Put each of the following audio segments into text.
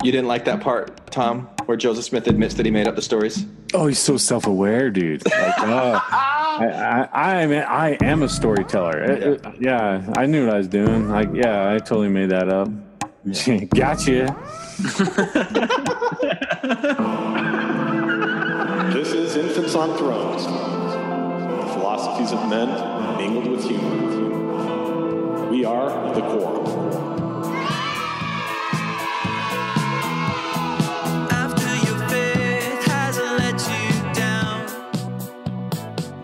You didn't like that part, Tom, where Joseph Smith admits that he made up the stories? Oh, he's so self-aware, dude. Like, I am a storyteller. Yeah, I knew what I was doing. Like, yeah, I totally made that up. Yeah. Gotcha. This is Infants on Thrones. The philosophies of men mingled with humor. We are the core.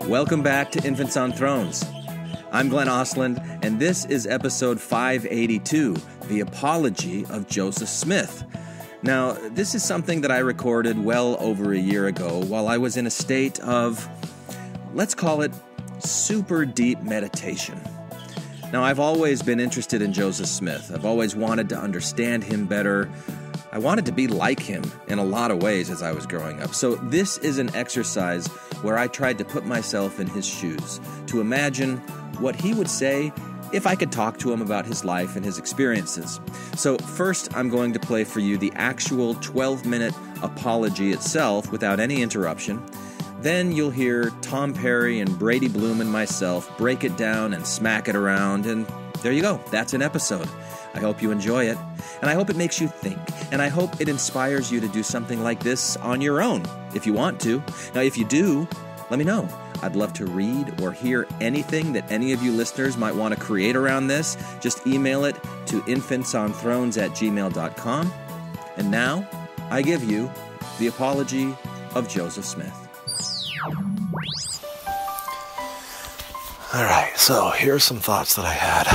Welcome back to Infants on Thrones. I'm Glenn Osland, and this is episode 582, The Apology of Joseph Smith. Now, this is something that I recorded well over a year ago while I was in a state of, let's call it, super deep meditation. Now, I've always been interested in Joseph Smith. I've always wanted to understand him better. I wanted to be like him in a lot of ways as I was growing up. So this is an exercise where I tried to put myself in his shoes, to imagine what he would say if I could talk to him about his life and his experiences. So first, I'm going to play for you the actual 12-minute apology itself without any interruption. Then you'll hear Tom Perry and Brady Bloom and myself break it down and smack it around, and there you go. That's an episode. I hope you enjoy it, and I hope it makes you think, and I hope it inspires you to do something like this on your own, if you want to. Now, if you do, let me know. I'd love to read or hear anything that any of you listeners might want to create around this. Just email it to infantsonthrones@gmail.com. And now, I give you the apology of Joseph Smith. All right, so here's some thoughts that I had.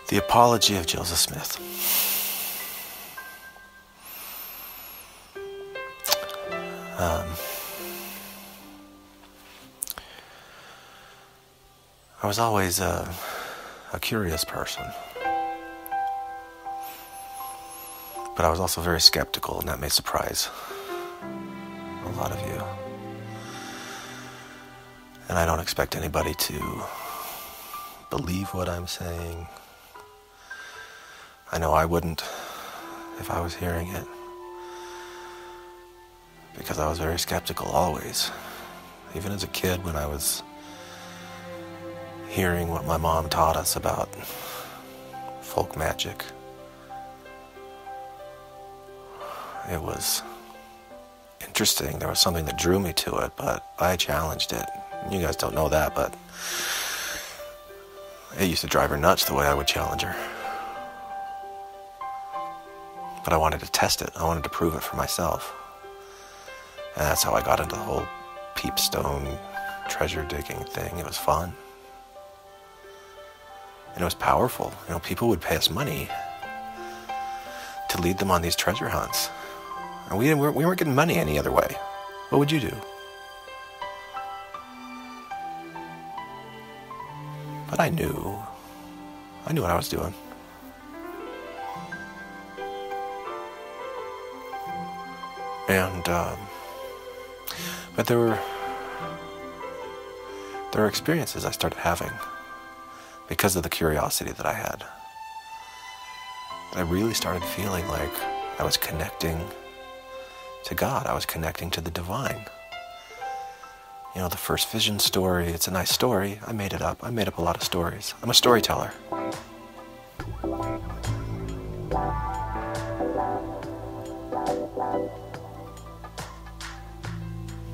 The apology of Joseph Smith. I was always a curious person, but I was also very skeptical, and that may surprise a lot of you. And I don't expect anybody to believe what I'm saying. I know I wouldn't if I was hearing it, because I was very skeptical always. Even as a kid, when I was hearing what my mom taught us about folk magic, it was interesting. There was something that drew me to it, but I challenged it. You guys don't know that, but it used to drive her nuts the way I would challenge her. But I wanted to test it. I wanted to prove it for myself. And that's how I got into the whole peepstone treasure digging thing. It was fun. And it was powerful. You know, people would pay us money to lead them on these treasure hunts. And we weren't getting money any other way. What would you do? But I knew what I was doing. And, but there were experiences I started having because of the curiosity that I had. I really started feeling like I was connecting to God. I was connecting to the divine. You know, the first vision story, it's a nice story. I made it up. I made up a lot of stories. I'm a storyteller.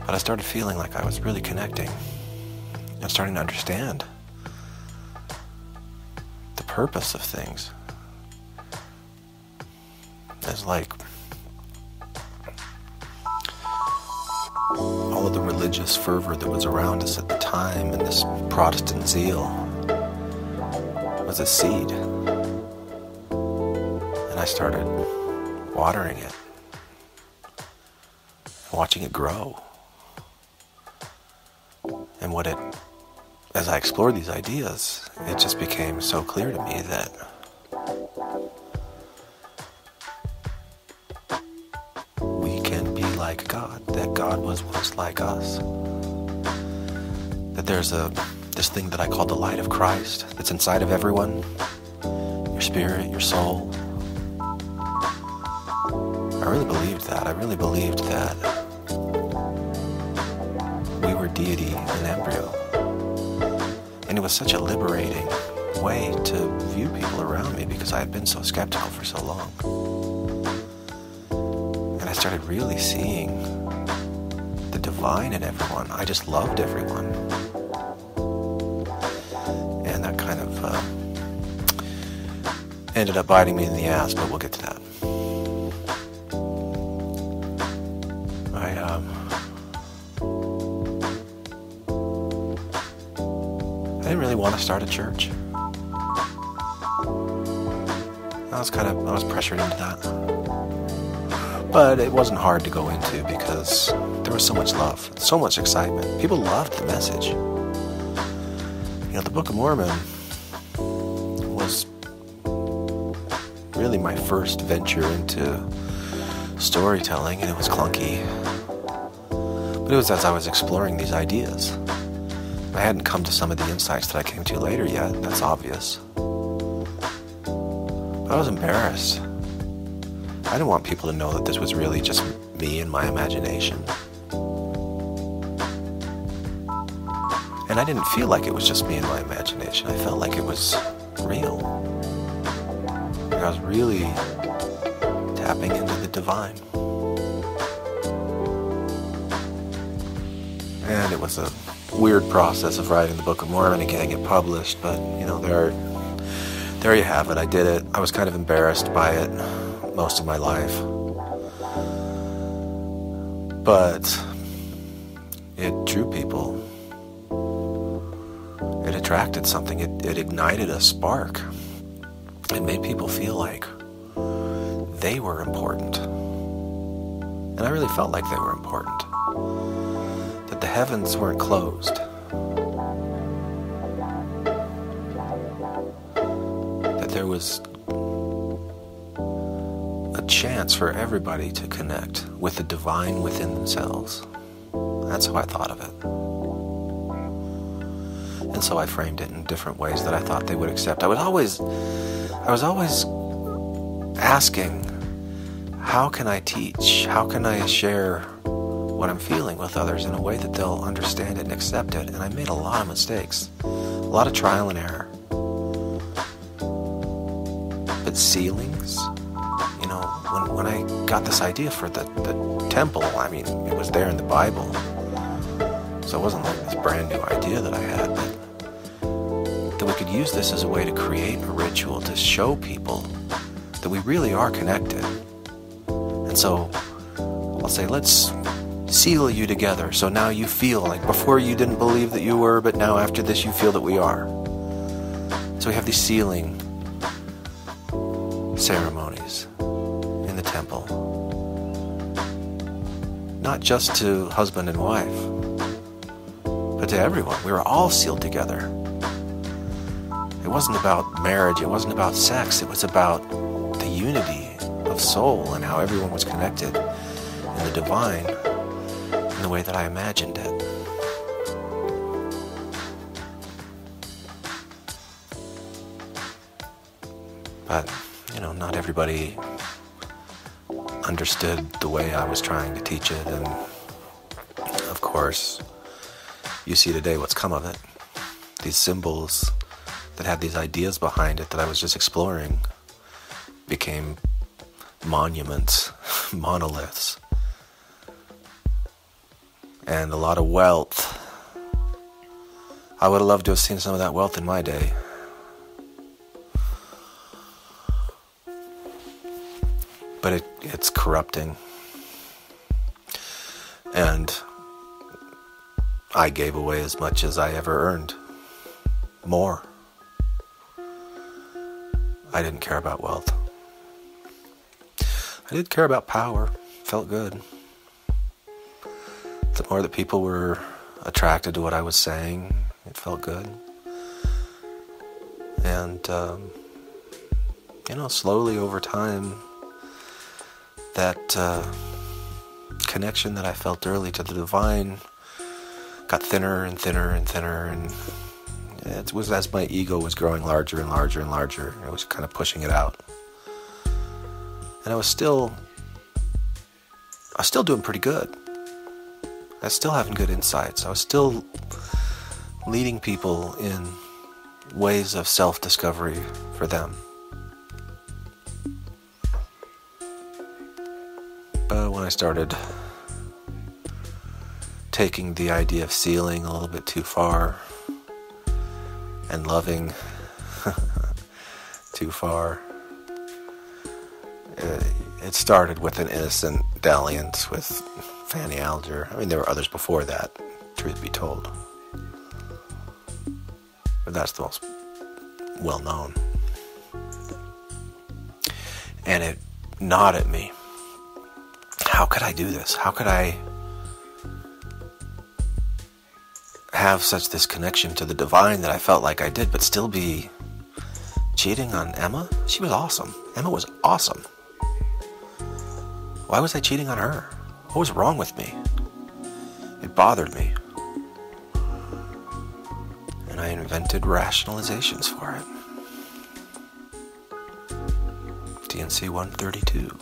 But I started feeling like I was really connecting. I'm starting to understand the purpose of things. It's like all of the religious fervor that was around us at the time, and this Protestant zeal was a seed. And I started watering it, watching it grow. And as I explored these ideas, it just became so clear to me that we can be like God, that God was once like us. That there's this thing that I call the light of Christ that's inside of everyone, your spirit, your soul. I really believed that. I really believed that we were deity in embryo. And it was such a liberating way to view people around me because I had been so skeptical for so long. And I started really seeing the divine in everyone. I just loved everyone. And that kind of ended up biting me in the ass, but we'll get to that. I didn't really want to start a church. I was pressured into that. But it wasn't hard to go into because there was so much love, so much excitement. People loved the message. You know, the Book of Mormon was really my first venture into storytelling, and it was clunky. But it was as I was exploring these ideas. I hadn't come to some of the insights that I came to later yet, that's obvious. But I was embarrassed. I didn't want people to know that this was really just me and my imagination. And I didn't feel like it was just me and my imagination. I felt like it was real. Like I was really tapping into the divine. And it was a weird process of writing the Book of Mormon and getting it published, but you know, there you have it. I did it. I was kind of embarrassed by it most of my life, but it drew people. It attracted something. It ignited a spark. It made people feel like they were important, and I really felt like they were important. That the heavens weren't closed. That there was a chance for everybody to connect with the divine within themselves. That's how I thought of it. And so I framed it in different ways that I thought they would accept. I was always asking, how can I teach? How can I share what I'm feeling with others in a way that they'll understand it and accept it? And I made a lot of mistakes, a lot of trial and error. But ceilings, you know, when I got this idea for the temple, I mean, it was there in the Bible, so it wasn't like this brand new idea that I had, but that we could use this as a way to create a ritual to show people that we really are connected. And so I'll say, let's seal you together. So now you feel like before you didn't believe that you were, but now after this you feel that we are. So we have these sealing ceremonies in the temple. Not just to husband and wife, but to everyone. We were all sealed together. It wasn't about marriage, it wasn't about sex, it was about the unity of soul and how everyone was connected in the divine in the way that I imagined it. But, you know, not everybody understood the way I was trying to teach it, and of course, you see today what's come of it. These symbols that had these ideas behind it that I was just exploring became monuments, monoliths, and a lot of wealth. I would have loved to have seen some of that wealth in my day. But it's corrupting. And I gave away as much as I ever earned. More. I didn't care about wealth. I did care about power. Felt good. The more that people were attracted to what I was saying, it felt good. And, you know, slowly over time, that connection that I felt early to the divine got thinner and thinner and thinner, and It was as my ego was growing larger and larger and larger. I was kind of pushing it out. And I was still doing pretty good. I was still having good insights. I was still leading people in ways of self-discovery for them. But when I started taking the idea of sealing a little bit too far and loving too far, it started with an innocent dalliance with Fanny Alger. I mean, there were others before that, truth be told. But that's the most well-known. And it gnawed at me. How could I do this? How could I have such this connection to the divine that I felt like I did, but still be cheating on Emma? She was awesome. Emma was awesome. Why was I cheating on her? What was wrong with me? It bothered me. And I invented rationalizations for it. DNC 132.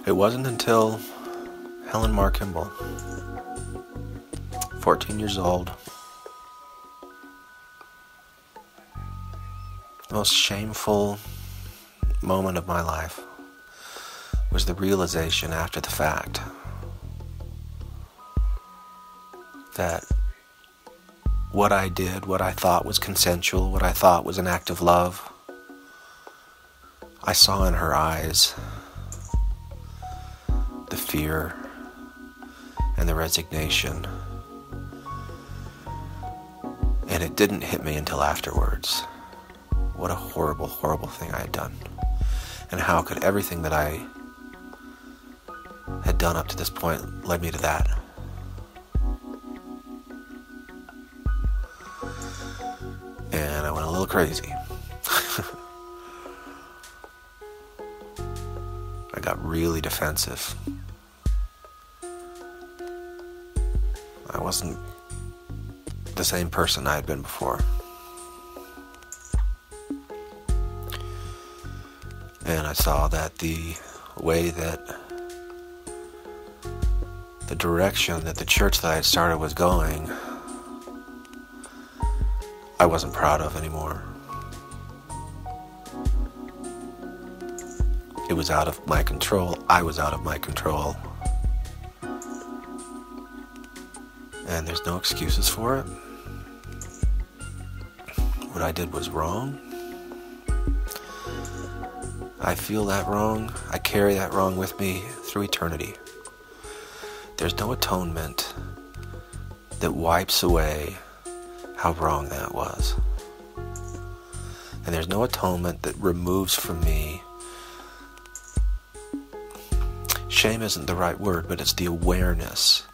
It wasn't until Helen Mar Kimball, 14 years old, the most shameful moment of my life was the realization after the fact that what I did, what I thought was consensual, what I thought was an act of love, I saw in her eyes the fear and the resignation. And it didn't hit me until afterwards. What a horrible, horrible thing I had done. And how could everything that I had done up to this point led me to that? And I went a little crazy. I got really defensive. I wasn't the same person I had been before. And I saw that the way that the direction that the church that I had started was going, I wasn't proud of anymore. It was out of my control. I was out of my control. And there's no excuses for it. What I did was wrong. I feel that wrong. I carry that wrong with me through eternity. There's no atonement that wipes away how wrong that was. And there's no atonement that removes from me. Shame isn't the right word, but it's the awareness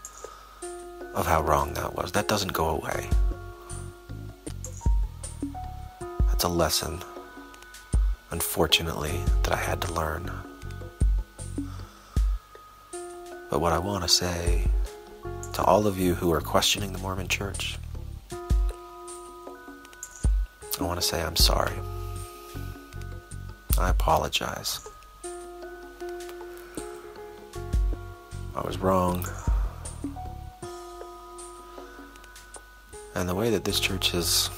of how wrong that was. That doesn't go away. That's a lesson, unfortunately, that I had to learn. But what I want to say to all of you who are questioning the Mormon Church, I want to say I'm sorry. I apologize. I was wrong. And the way that this church has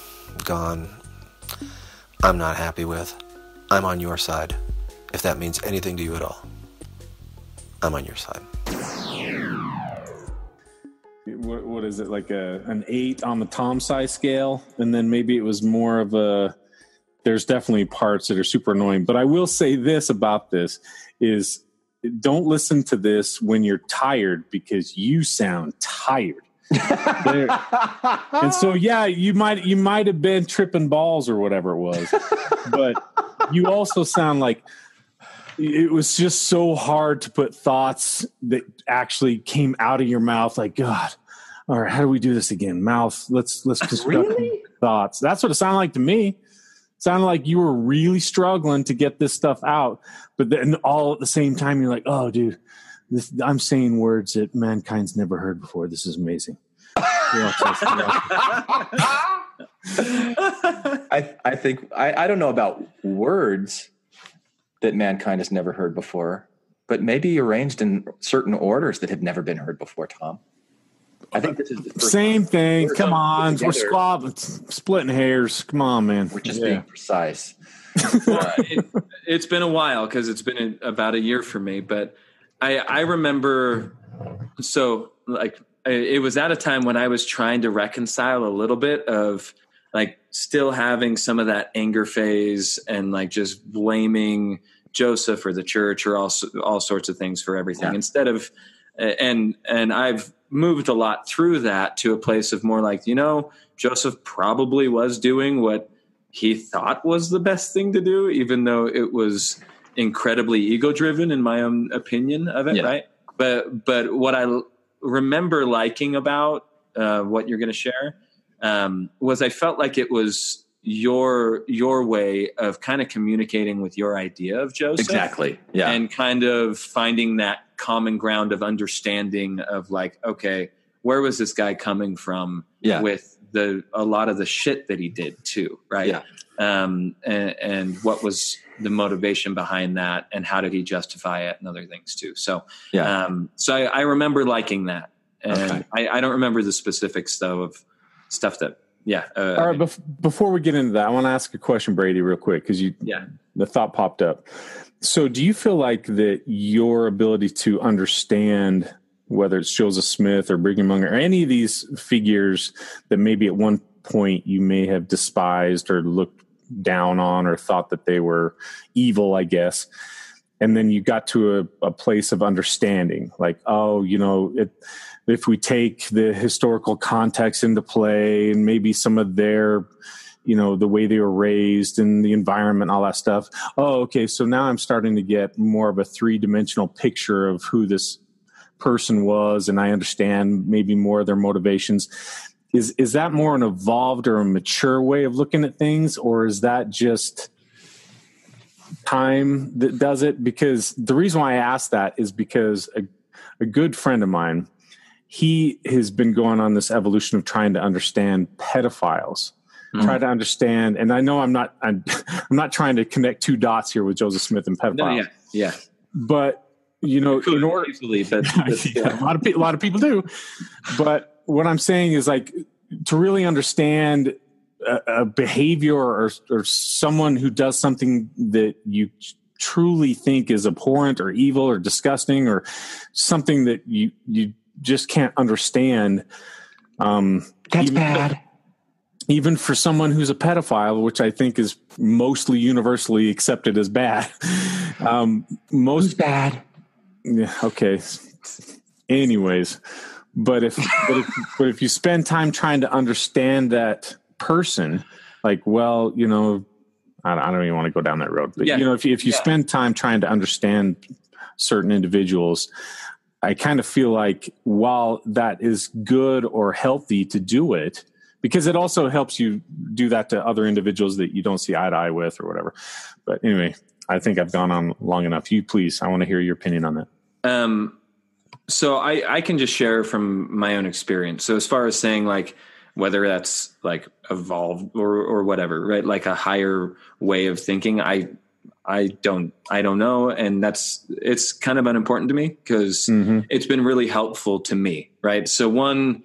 gone, I'm not happy with. I'm on your side, if that means anything to you at all. I'm on your side. What is it, like an 8 on the Tom size scale? And then maybe it was more of a, there's definitely parts that are super annoying. But I will say this about this is, don't listen to this when you're tired, because you sound tired. And so, yeah, you might have been tripping balls or whatever it was, but you also sound like it was just so hard to put thoughts that actually came out of your mouth. Like, God, all right, how do we do this again? Mouth, let's construct Really? thoughts. That's what it sounded like to me. It sounded like you were really struggling to get this stuff out, but then all at the same time, you're like, oh, dude, I'm saying words that mankind's never heard before. This is amazing. I think I don't know about words that mankind has never heard before, but maybe arranged in certain orders that have never been heard before, Tom. I think this is the first Same thing. Come on. We're together. splitting hairs. Come on, man. We're just being precise. It's been a while because it's been about a year for me, but I remember, so like it was at a time when I was trying to reconcile a little bit of like still having some of that anger phase and like just blaming Joseph or the church or all sorts of things for everything instead of, and I've moved a lot through that to a place of more like, Joseph probably was doing what he thought was the best thing to do, even though it was incredibly ego driven in my own opinion of it. Right. But what I remember liking about what you're going to share was I felt like it was your way of kind of communicating with your idea of Joseph. Exactly. Yeah. And kind of finding that common ground of understanding of like, okay, where was this guy coming from with a lot of the shit that he did too. Right. Yeah. And what was the motivation behind that and how did he justify it and other things too. So, so I remember liking that. And I don't remember the specifics though of stuff that, all right. Before we get into that, I want to ask a question, Brady, real quick. Cause the thought popped up. So do you feel like that your ability to understand whether it's Joseph Smith or Brigham Young or any of these figures that maybe at one point you may have despised or looked down on or thought that they were evil, I guess, and then you got to a place of understanding, like, if we take the historical context into play and maybe some of their, the way they were raised and the environment, all that stuff. Oh, okay. So now I'm starting to get more of a 3-dimensional picture of who this person was. And I understand maybe more of their motivations. Is that more an evolved or a mature way of looking at things? Or is that just time that does it? Because the reason why I ask that is because a good friend of mine, he has been going on this evolution of trying to understand pedophiles, try to understand. And I know I'm not trying to connect two dots here with Joseph Smith and pedophiles. But in order, easily, but a lot of people do. But what I'm saying is like to really understand a behavior or someone who does something that you truly think is abhorrent or evil or disgusting or something that you just can't understand. That's bad. Even for someone who's a pedophile, which I think is mostly universally accepted as bad. Most bad. Yeah. Okay. Anyways, but if you spend time trying to understand that person, like, well, I don't even want to go down that road, but if you spend time trying to understand certain individuals, I kind of feel like while that is good or healthy to do it, because it also helps you do that to other individuals that you don't see eye to eye with or whatever. But anyway, I think I've gone on long enough. You please, I want to hear your opinion on that. So I can just share from my own experience. So as far as saying like, whether that's like evolved or whatever, right? Like a higher way of thinking, I don't know. And it's kind of unimportant to me because it's been really helpful to me. Right. So one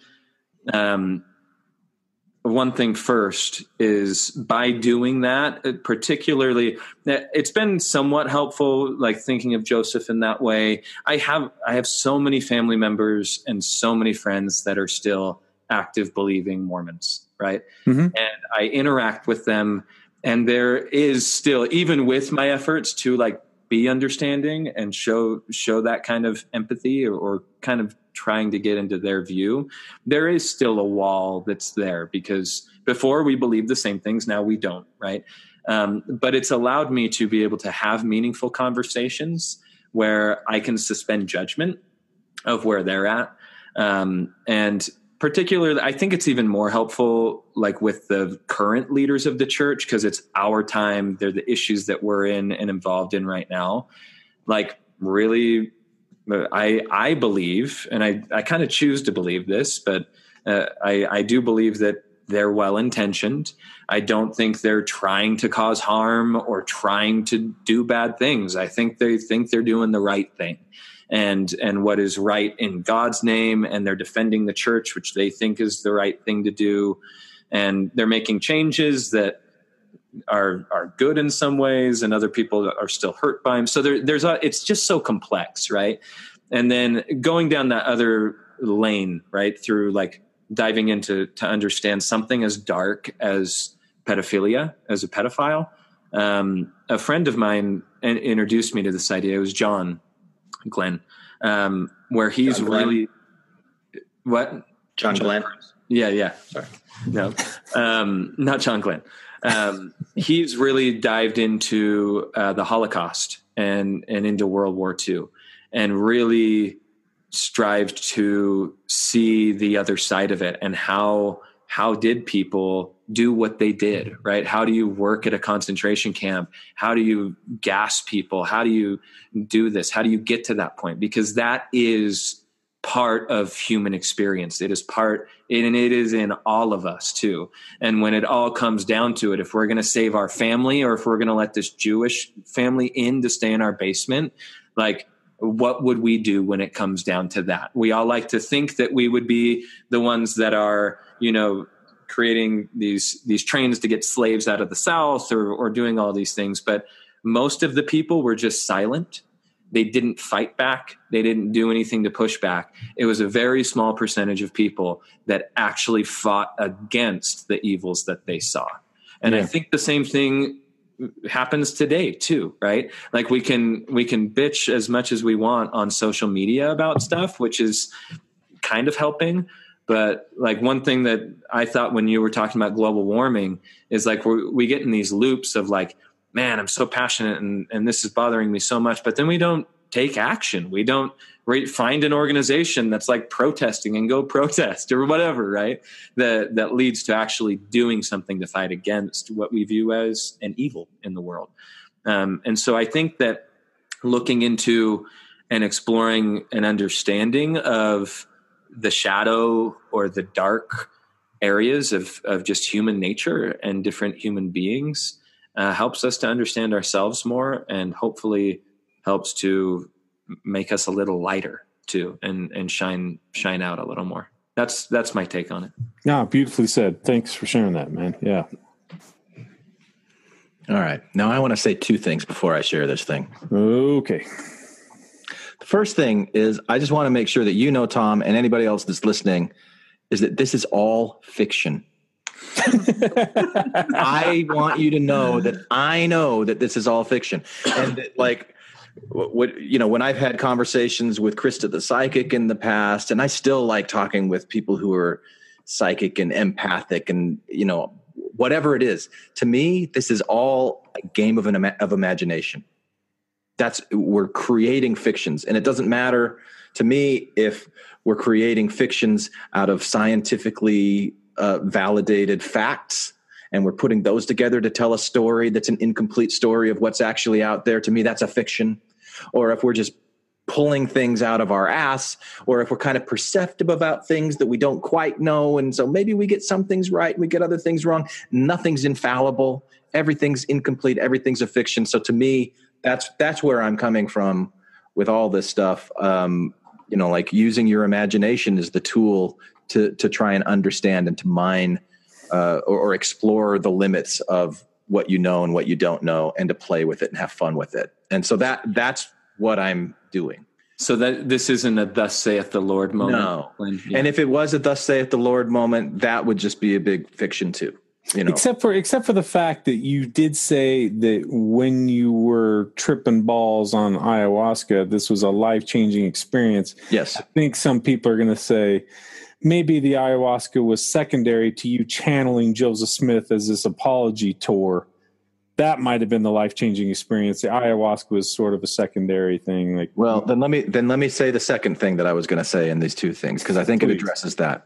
thing first is by doing that, particularly it's been somewhat helpful, like thinking of Joseph in that way. I have so many family members and so many friends that are still active believing Mormons. Right. And I interact with them. And there is still, even with my efforts to like be understanding and show that kind of empathy or kind of trying to get into their view, there is still a wall that's there because before we believed the same things, now we don't, right? But it's allowed me to be able to have meaningful conversations where I can suspend judgment of where they're at. And particularly, I think it's even more helpful like with the current leaders of the church because it's our time. They're the issues that we're in and involved in right now. Like really, I believe, and I kind of choose to believe this, but I do believe that they're well-intentioned. I don't think they're trying to cause harm or trying to do bad things. I think they're doing the right thing and what is right in God's name, and they're defending the church, which they think is the right thing to do. And they're making changes that are good in some ways, and other people are still hurt by them. So it's just so complex, right? And then going down that other lane, right, through like diving into to understand something as dark as pedophilia, as a pedophile. A friend of mine introduced me to this idea. It was John Glenn, where he's John really what? John Glenn. Yeah. Sorry. No, not John Glenn. He's really dived into the Holocaust and into World War II, and really strived to see the other side of it, and how did people do what they did, right? How do you work at a concentration camp? How do you gas people? How do you do this? How do you get to that point? Because that is part of human experience. It is part, and it is in all of us too. And when it all comes down to it, if we're going to save our family, or if we're going to let this Jewish family in to stay in our basement, like, what would we do when it comes down to that? We all like to think that we would be the ones that are, creating these trains to get slaves out of the South, or doing all these things. But most of the people were just silent. They didn't fight back. They didn't do anything to push back. It was a very small percentage of people that actually fought against the evils that they saw. And I think the same thing happens today too, right? Like we can bitch as much as we want on social media about stuff, which is kind of helping. But like one thing that I thought when you were talking about global warming is like we get in these loops of like, man, I'm so passionate and this is bothering me so much. But then we don't take action. We don't find an organization that's like protesting and go protest or whatever, right? That leads to actually doing something to fight against what we view as an evil in the world. And so I think that looking into and exploring an understanding of the shadow or the dark areas of just human nature and different human beings helps us to understand ourselves more, and hopefully helps to make us a little lighter too, and shine out a little more. That's my take on it. Yeah, beautifully said. Thanks for sharing that, man. Yeah. All right. Now I want to say two things before I share this thing. Okay. The first thing is I just want to make sure that you know, Tom, and anybody else that's listening, is that this is all fiction. I want you to know that I know that this is all fiction. And that, like, when I've had conversations with Krista the psychic in the past, and I still like talking with people who are psychic and empathic and, whatever it is, to me, this is all a game of imagination. We're creating fictions, and it doesn't matter to me if we're creating fictions out of scientifically validated facts, and we're putting those together to tell a story that's an incomplete story of what's actually out there. To me, that's a fiction. Or if we're just pulling things out of our ass, or if we're kind of perceptive about things that we don't quite know, and so maybe we get some things right, we get other things wrong. Nothing's infallible. Everything's incomplete. Everything's a fiction. So to me, that's where I'm coming from with all this stuff. Like using your imagination as the tool to try and understand and to mine or explore the limits of what you know and what you don't know, and to play with it and have fun with it. And so that's what I'm doing. So that this isn't a "Thus saith the Lord" moment. No. And if it was a "Thus saith the Lord" moment, that would just be a big fiction too. Except for the fact that you did say that when you were tripping balls on ayahuasca, this was a life-changing experience. Yes. I think some people are going to say maybe the ayahuasca was secondary to you channeling Joseph Smith as this apology tour. That might have been the life-changing experience. The ayahuasca was sort of a secondary thing. Then let me say the second thing that I was going to say in these two things, because I think it addresses that.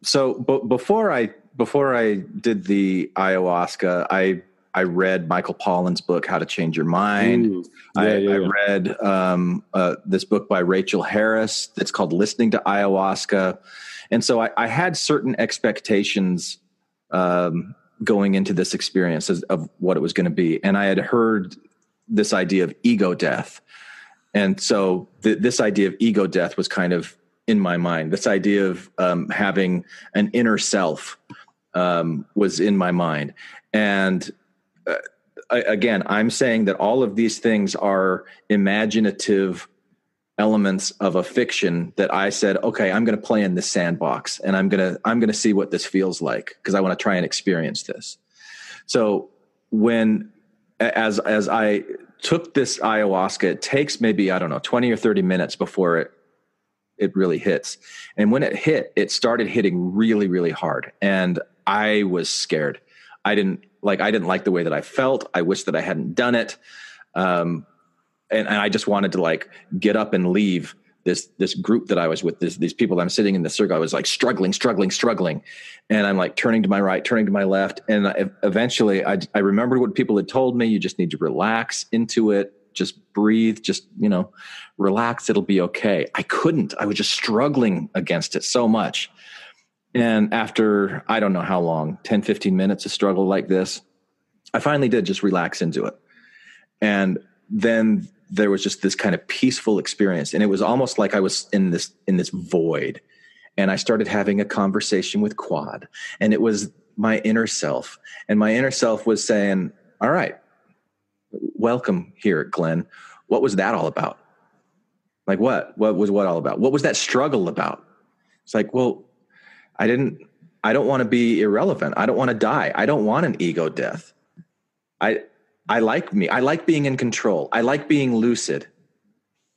So before I did the ayahuasca, I read Michael Pollan's book, How to Change Your Mind. Ooh. I read this book by Rachel Harris that's called Listening to Ayahuasca. And so I had certain expectations going into this experience of what it was going to be. And I had heard this idea of ego death. And so this idea of ego death was kind of in my mind. This idea of having an inner self was in my mind. And again, I'm saying that all of these things are imaginative elements of a fiction that I said, okay, I'm going to play in this sandbox, and I'm going to see what this feels like, because I want to try and experience this. So as I took this ayahuasca, it takes maybe, 20 or 30 minutes before it really hits. And when it hit, it started hitting really, really hard. And I was scared. I didn't like the way that I felt. I wish that I hadn't done it. And I just wanted to get up and leave this group that I was with, these people that I'm sitting in the circle. I was struggling. And I'm turning to my right, turning to my left. And eventually I remembered what people had told me. You just need to relax into it. Just breathe, just, relax. It'll be okay. I couldn't. I was just struggling against it so much. And after, I don't know how long, 10, 15 minutes of struggle like this, I finally did just relax into it. And then there was just this kind of peaceful experience. And it was almost like I was in this void. And I started having a conversation with Quad. And it was my inner self. And my inner self was saying, all right, welcome here, Glenn. What was that all about? What was what all about? What was that struggle about? It's well, I don't want to be irrelevant. I don't want to die. I don't want an ego death. I like me. I like being in control. I like being lucid.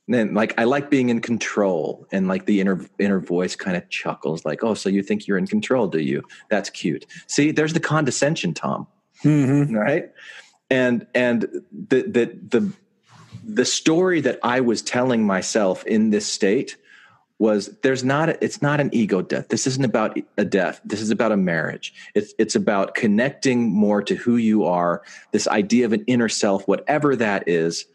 And then I like being in control. And the inner voice kind of chuckles oh, so you think you're in control, do you? That's cute. See, there's the condescension, Tom. Mm-hmm. Right. And the story that I was telling myself in this state was it's not an ego death. This isn't about a death. This is about a marriage. It's about connecting more to who you are, this idea of an inner self, whatever that is,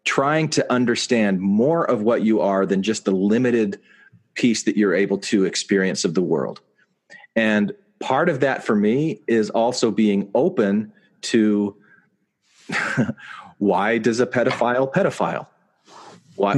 trying to understand more of what you are than just the limited piece that you're able to experience of the world. And part of that for me is also being open to why does a pedophile? Why,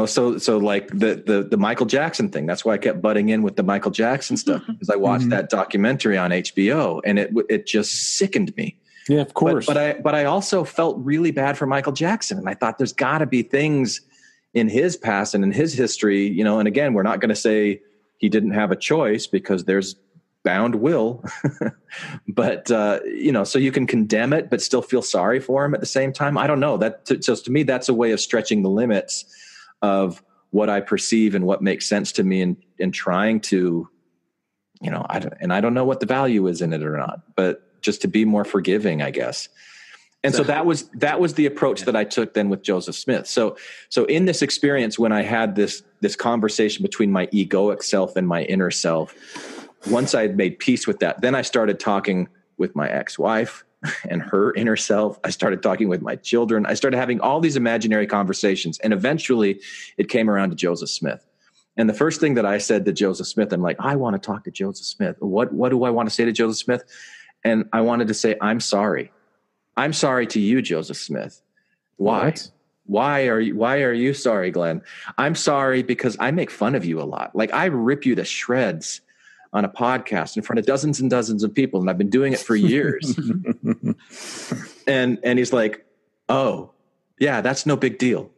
so the Michael Jackson thing, that's why I kept butting in with the Michael Jackson stuff, because I watched that documentary on HBO and it just sickened me. Yeah, of course. But I also felt really bad for Michael Jackson. And I thought there's gotta be things in his past and in his history, and again, we're not going to say he didn't have a choice, because there's bound will, but so you can condemn it, but still feel sorry for him at the same time. I don't know so to me, that's a way of stretching the limits of what I perceive and what makes sense to me, and trying to, I don't know what the value is in it or not, but just to be more forgiving, I guess. And so that was the approach that I took then with Joseph Smith. So in this experience, when I had this conversation between my egoic self and my inner self, once I had made peace with that, then I started talking with my ex-wife and her inner self. I started talking with my children. I started having all these imaginary conversations. And eventually it came around to Joseph Smith. And the first thing that I said to Joseph Smith, I'm I want to talk to Joseph Smith. What do I want to say to Joseph Smith? And I wanted to say, I'm sorry. I'm sorry to you, Joseph Smith. Why? What? Why are you sorry, Glenn? I'm sorry because I make fun of you a lot. I rip you to shreds on a podcast in front of dozens and dozens of people. And I've been doing it for years. and he's oh yeah, that's no big deal.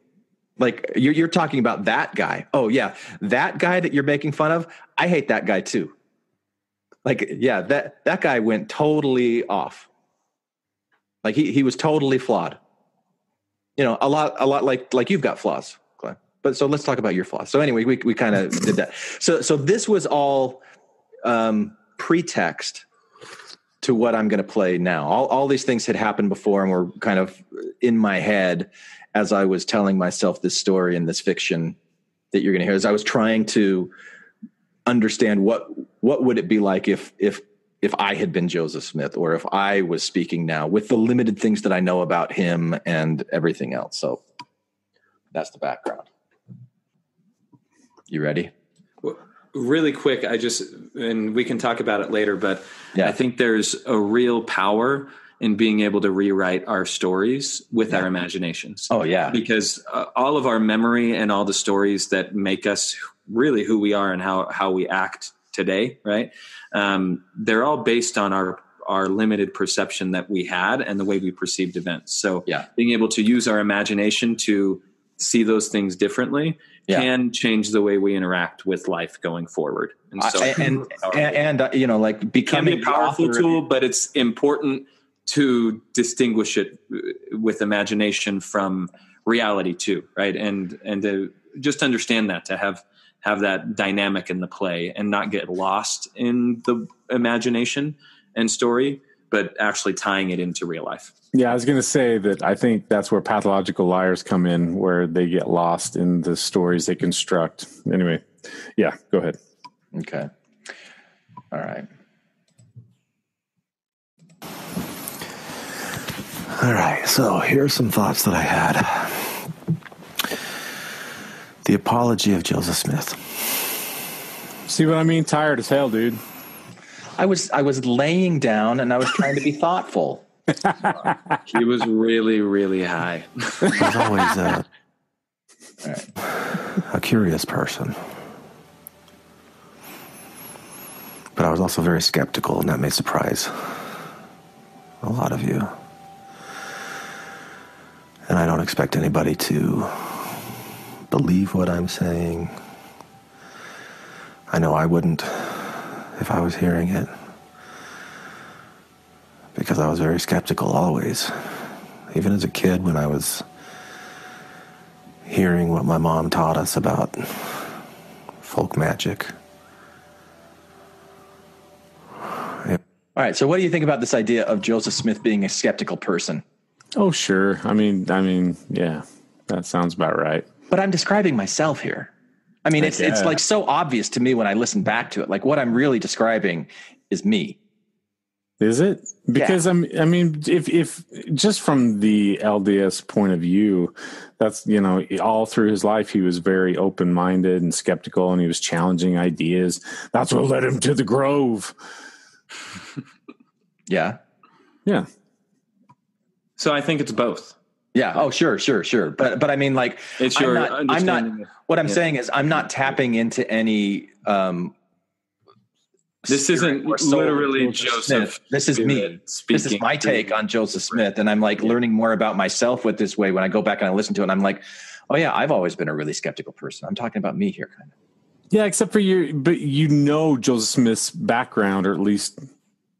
You're talking about that guy. Oh yeah. That guy that you're making fun of. I hate that guy too. Yeah, that guy went totally off. He was totally flawed. A lot like you've got flaws, Glenn. But so let's talk about your flaws. So anyway, we kind of did that. So this was all pretext to what I'm going to play now. All these things had happened before and were kind of in my head as I was telling myself this story and this fiction that you're going to hear. As I was trying to understand what would it be like if if I had been Joseph Smith, or if I was speaking now with the limited things that I know about him and everything else. So that's the background. You ready? Well, really quick, and we can talk about it later, but I think there's a real power in being able to rewrite our stories with our imaginations. Oh, yeah. Because all of our memory and all the stories that make us really who we are and how we act today, right? They're all based on our limited perception that we had and the way we perceived events. So being able to use our imagination to see those things differently can change the way we interact with life going forward. And so, like becoming can be a powerful tool, but it's important to distinguish it with imagination from reality too, right? And to just understand that, to have that dynamic in the play and not get lost in the imagination and story, but actually tying it into real life. Yeah, I was going to say that I think that's where pathological liars come in, where they get lost in the stories they construct. Anyway, yeah, go ahead. Okay. All right. All right, so here are some thoughts that I had. The apology of Joseph Smith. See what I mean? Tired as hell, dude. I was laying down and I was trying to be thoughtful. He was really, really high. I was always a curious person. But I was also very skeptical, and that may surprise a lot of you. And I don't expect anybody to believe what I'm saying. I know I wouldn't if I was hearing it, because I was very skeptical always. Even as a kid, when I was hearing what my mom taught us about folk magic. All right, so what do you think about this idea of Joseph Smith being a skeptical person? Oh, sure. I mean, yeah, that sounds about right. But I'm describing myself here. I mean, it's like so obvious to me when I listen back to it. Like what I'm really describing is me. Is it? Because I mean, if just from the LDS point of view, that's, all through his life, he was very open-minded and skeptical, and he was challenging ideas. That's what led him to the Grove. Yeah. Yeah. So I think it's both. Yeah. Oh, sure. But I mean, like, it's your I'm not, what I'm saying is I'm not tapping into any, this isn't literally Joseph Smith. This is me. This is my take on Joseph Smith. And I'm like learning more about myself with this way when I go back and I listen to it. And I'm like, oh yeah, I've always been a really skeptical person. I'm talking about me here kind of. Yeah. Except for but Joseph Smith's background, or at least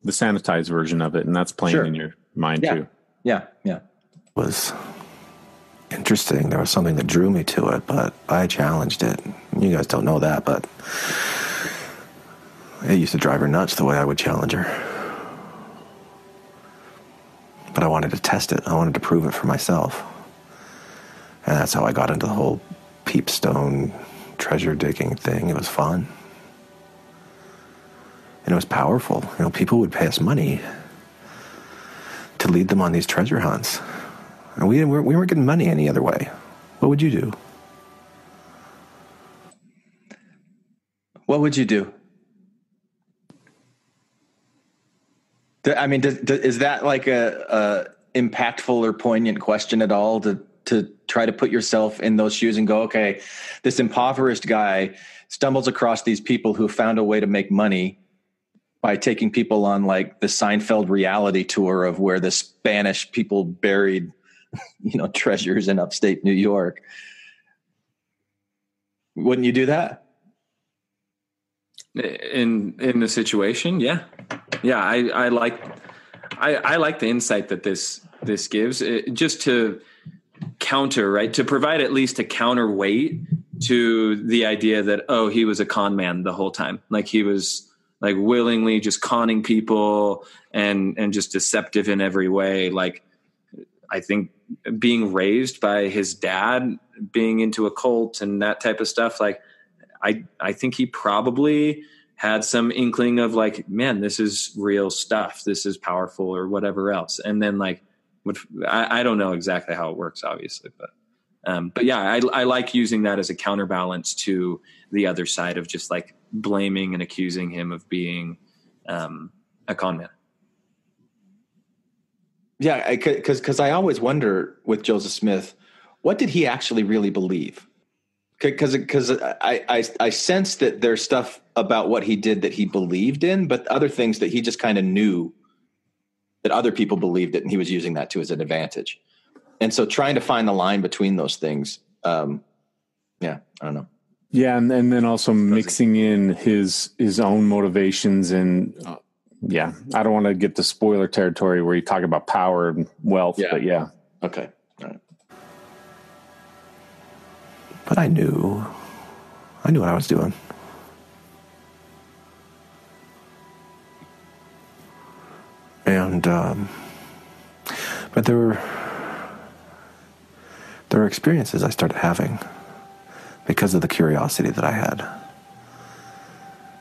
the sanitized version of it. And that's playing in your mind too. Yeah. Was interesting. There was something that drew me to it, but I challenged it. You guys don't know that, but it used to drive her nuts the way I would challenge her. But I wanted to test it. I wanted to prove it for myself. And that's how I got into the whole peepstone treasure digging thing. It was fun. And it was powerful. People would pay us money to lead them on these treasure hunts. And we weren't getting money any other way. What would you do? What would you do? I mean, is that like a impactful or poignant question at all to try to put yourself in those shoes and go, okay, this impoverished guy stumbles across these people who found a way to make money by taking people on like the Seinfeld reality tour of where the Spanish people buried, treasures in upstate New York. Wouldn't you do that? In the situation? Yeah. I like the insight that this gives, just to counter, right? To provide at least a counterweight to the idea that, oh, he was a con man the whole time. Like he was like willingly just conning people and just deceptive in every way. Like, I think being raised by his dad, being into a cult and that type of stuff, like I think he probably had some inkling of like, man, this is real stuff. This is powerful or whatever else. And then like, I don't know exactly how it works, obviously, but yeah, I like using that as a counterbalance to the other side of just like blaming and accusing him of being a con man. Yeah, because I always wonder with Joseph Smith, what did he actually really believe? Because I sense that there's stuff about what he did that he believed in, but other things that he just kind of knew that other people believed it, and he was using that to his advantage. And so trying to find the line between those things, I don't know. Yeah, and then also mixing in his own motivations and I don't want to get to spoiler territory where you talk about power and wealth, but yeah. Okay. All right. But I knew what I was doing. And but there were experiences I started having because of the curiosity that I had.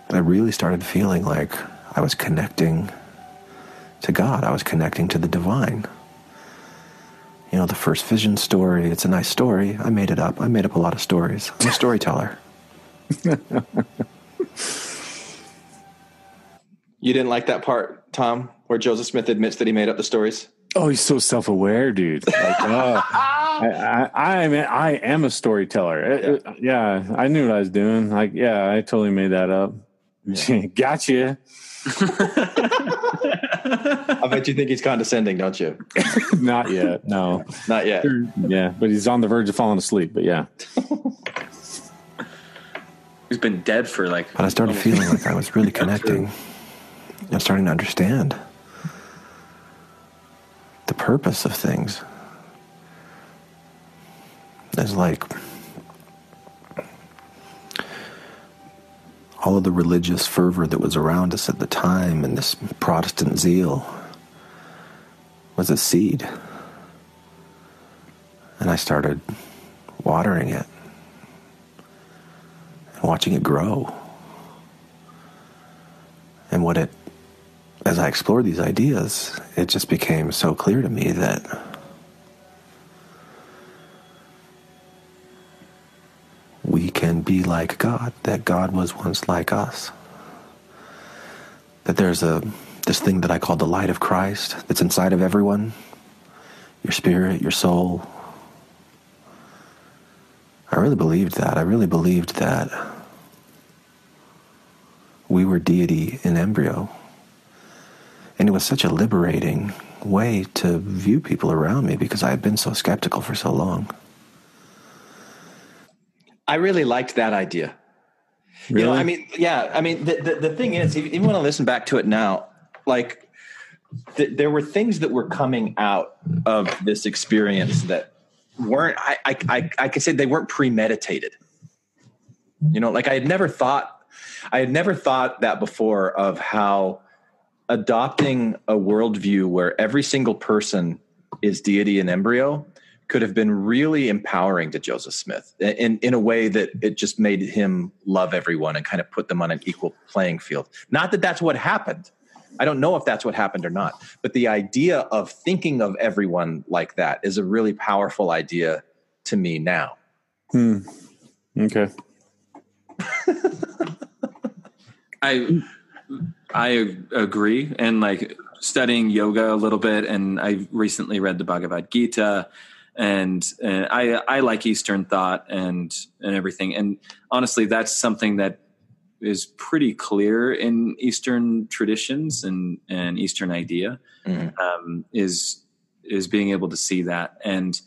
I really started feeling like I was connecting to God. I was connecting to the divine. You know, the first vision story, it's a nice story. I made it up. I made up a lot of stories. I'm a storyteller. You didn't like that part, Tom, where Joseph Smith admits that he made up the stories? Oh, he's so self-aware, dude. Like, I am a storyteller. Yeah, I knew what I was doing. Like, yeah, I totally made that up. Yeah. Gotcha. I bet you think he's condescending, don't you? Not yet. No, not yet. Yeah, but he's on the verge of falling asleep. But yeah, he's been dead for like. But I started feeling like I was really connecting. I'm starting to understand the purpose of things. There's like all of the religious fervor that was around us at the time, and this Protestant zeal was a seed. And I started watering it and watching it grow. And as I explored these ideas, it just became so clear to me that we can be like God, that God was once like us. That there's this thing that I call the light of Christ that's inside of everyone, your spirit, your soul. I really believed that. I really believed that we were deity in embryo. And it was such a liberating way to view people around me because I had been so skeptical for so long. I really liked that idea. Really? You know, I mean, yeah. I mean, the thing is, even when I listen back to it now, like there were things that were coming out of this experience that weren't. I could say they weren't premeditated. You know, like I had never thought that before of how adopting a worldview where every single person is deity in embryo could have been really empowering to Joseph Smith in a way that it just made him love everyone and kind of put them on an equal playing field. Not that that's what happened. I don't know if that's what happened or not, but the idea of thinking of everyone like that is a really powerful idea to me now. Okay. I agree. And like studying yoga a little bit, and I recently read the Bhagavad Gita, and I like Eastern thought and everything. And honestly, that's something that is pretty clear in Eastern traditions and Eastern idea, is being able to see that. And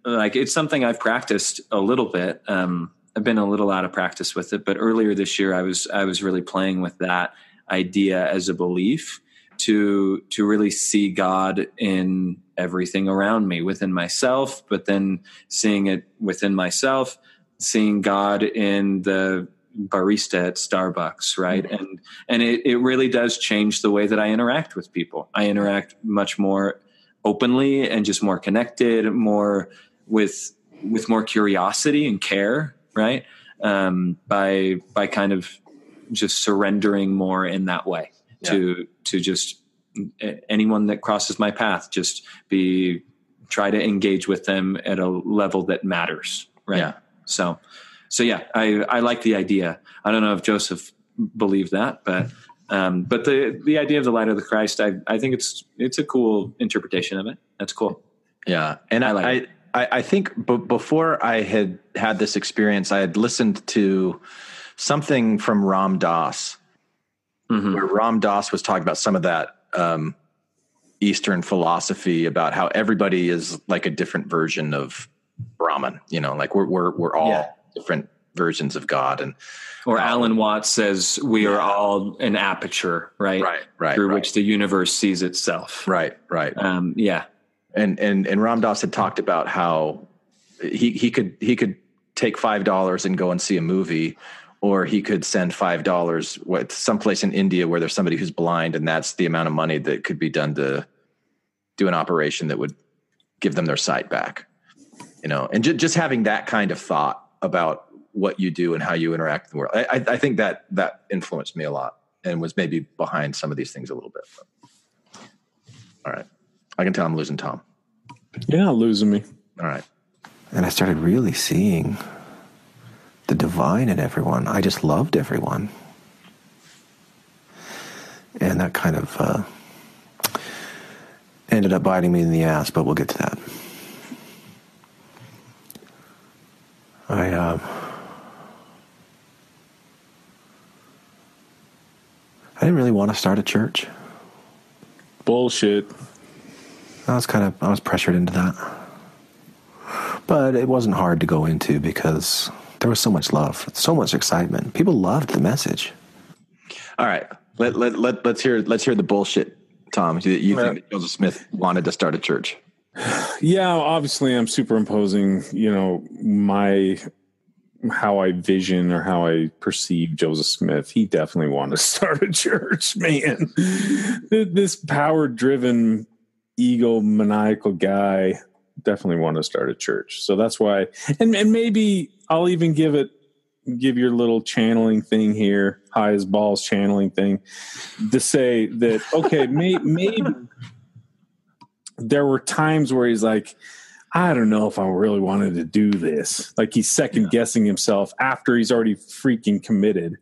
like, it's something I've practiced a little bit. I've been a little out of practice with it, but earlier this year I was really playing with that idea as a belief to really see God in everything around me, within myself, but then seeing it within myself, seeing God in the barista at Starbucks, right? Mm-hmm. And it really does change the way that I interact with people. I interact much more openly and just more connected, more with more curiosity and care, right? By kind of just surrendering more in that way to just anyone that crosses my path, just try to engage with them at a level that matters. Right. Yeah. So yeah, I like the idea. I don't know if Joseph believed that, but the idea of the light of the Christ, I think it's a cool interpretation of it. That's cool. Yeah. And I think before I had this experience, I had listened to something from Ram Dass, where Ram Dass was talking about some of that Eastern philosophy about how everybody is like a different version of Brahman, like we're all different versions of God. Or Alan Watts says we are all an aperture, right? Right. Through which the universe sees itself. Right. Yeah. And Ram Dass had talked about how he could take $5 and go and see a movie, or he could send $5 someplace in India where there's somebody who's blind, and that's the amount of money that could be done to do an operation that would give them their sight back. And just having that kind of thought about what you do and how you interact with the world. I think that influenced me a lot and was maybe behind some of these things a little bit. But. All right. I can tell I'm losing Tom. Yeah, losing me. All right. And I started really seeing the divine in everyone. I just loved everyone. And that kind of ended up biting me in the ass, but we'll get to that. I didn't really want to start a church. Bullshit. I was pressured into that. But it wasn't hard to go into because there was so much love, so much excitement. People loved the message. All right. Let's hear the bullshit, Tom. You think that Joseph Smith wanted to start a church? Yeah, obviously I'm superimposing, how I vision or how I perceive Joseph Smith. He definitely wanted to start a church, man. This power-driven, egomaniacal guy definitely wanted to start a church. So that's why, and maybe I'll even give your little channeling thing here, high as balls channeling thing, to say that, okay, maybe there were times where he's like, I don't know if I really wanted to do this. Like he's second guessing himself after he's already freaking committed.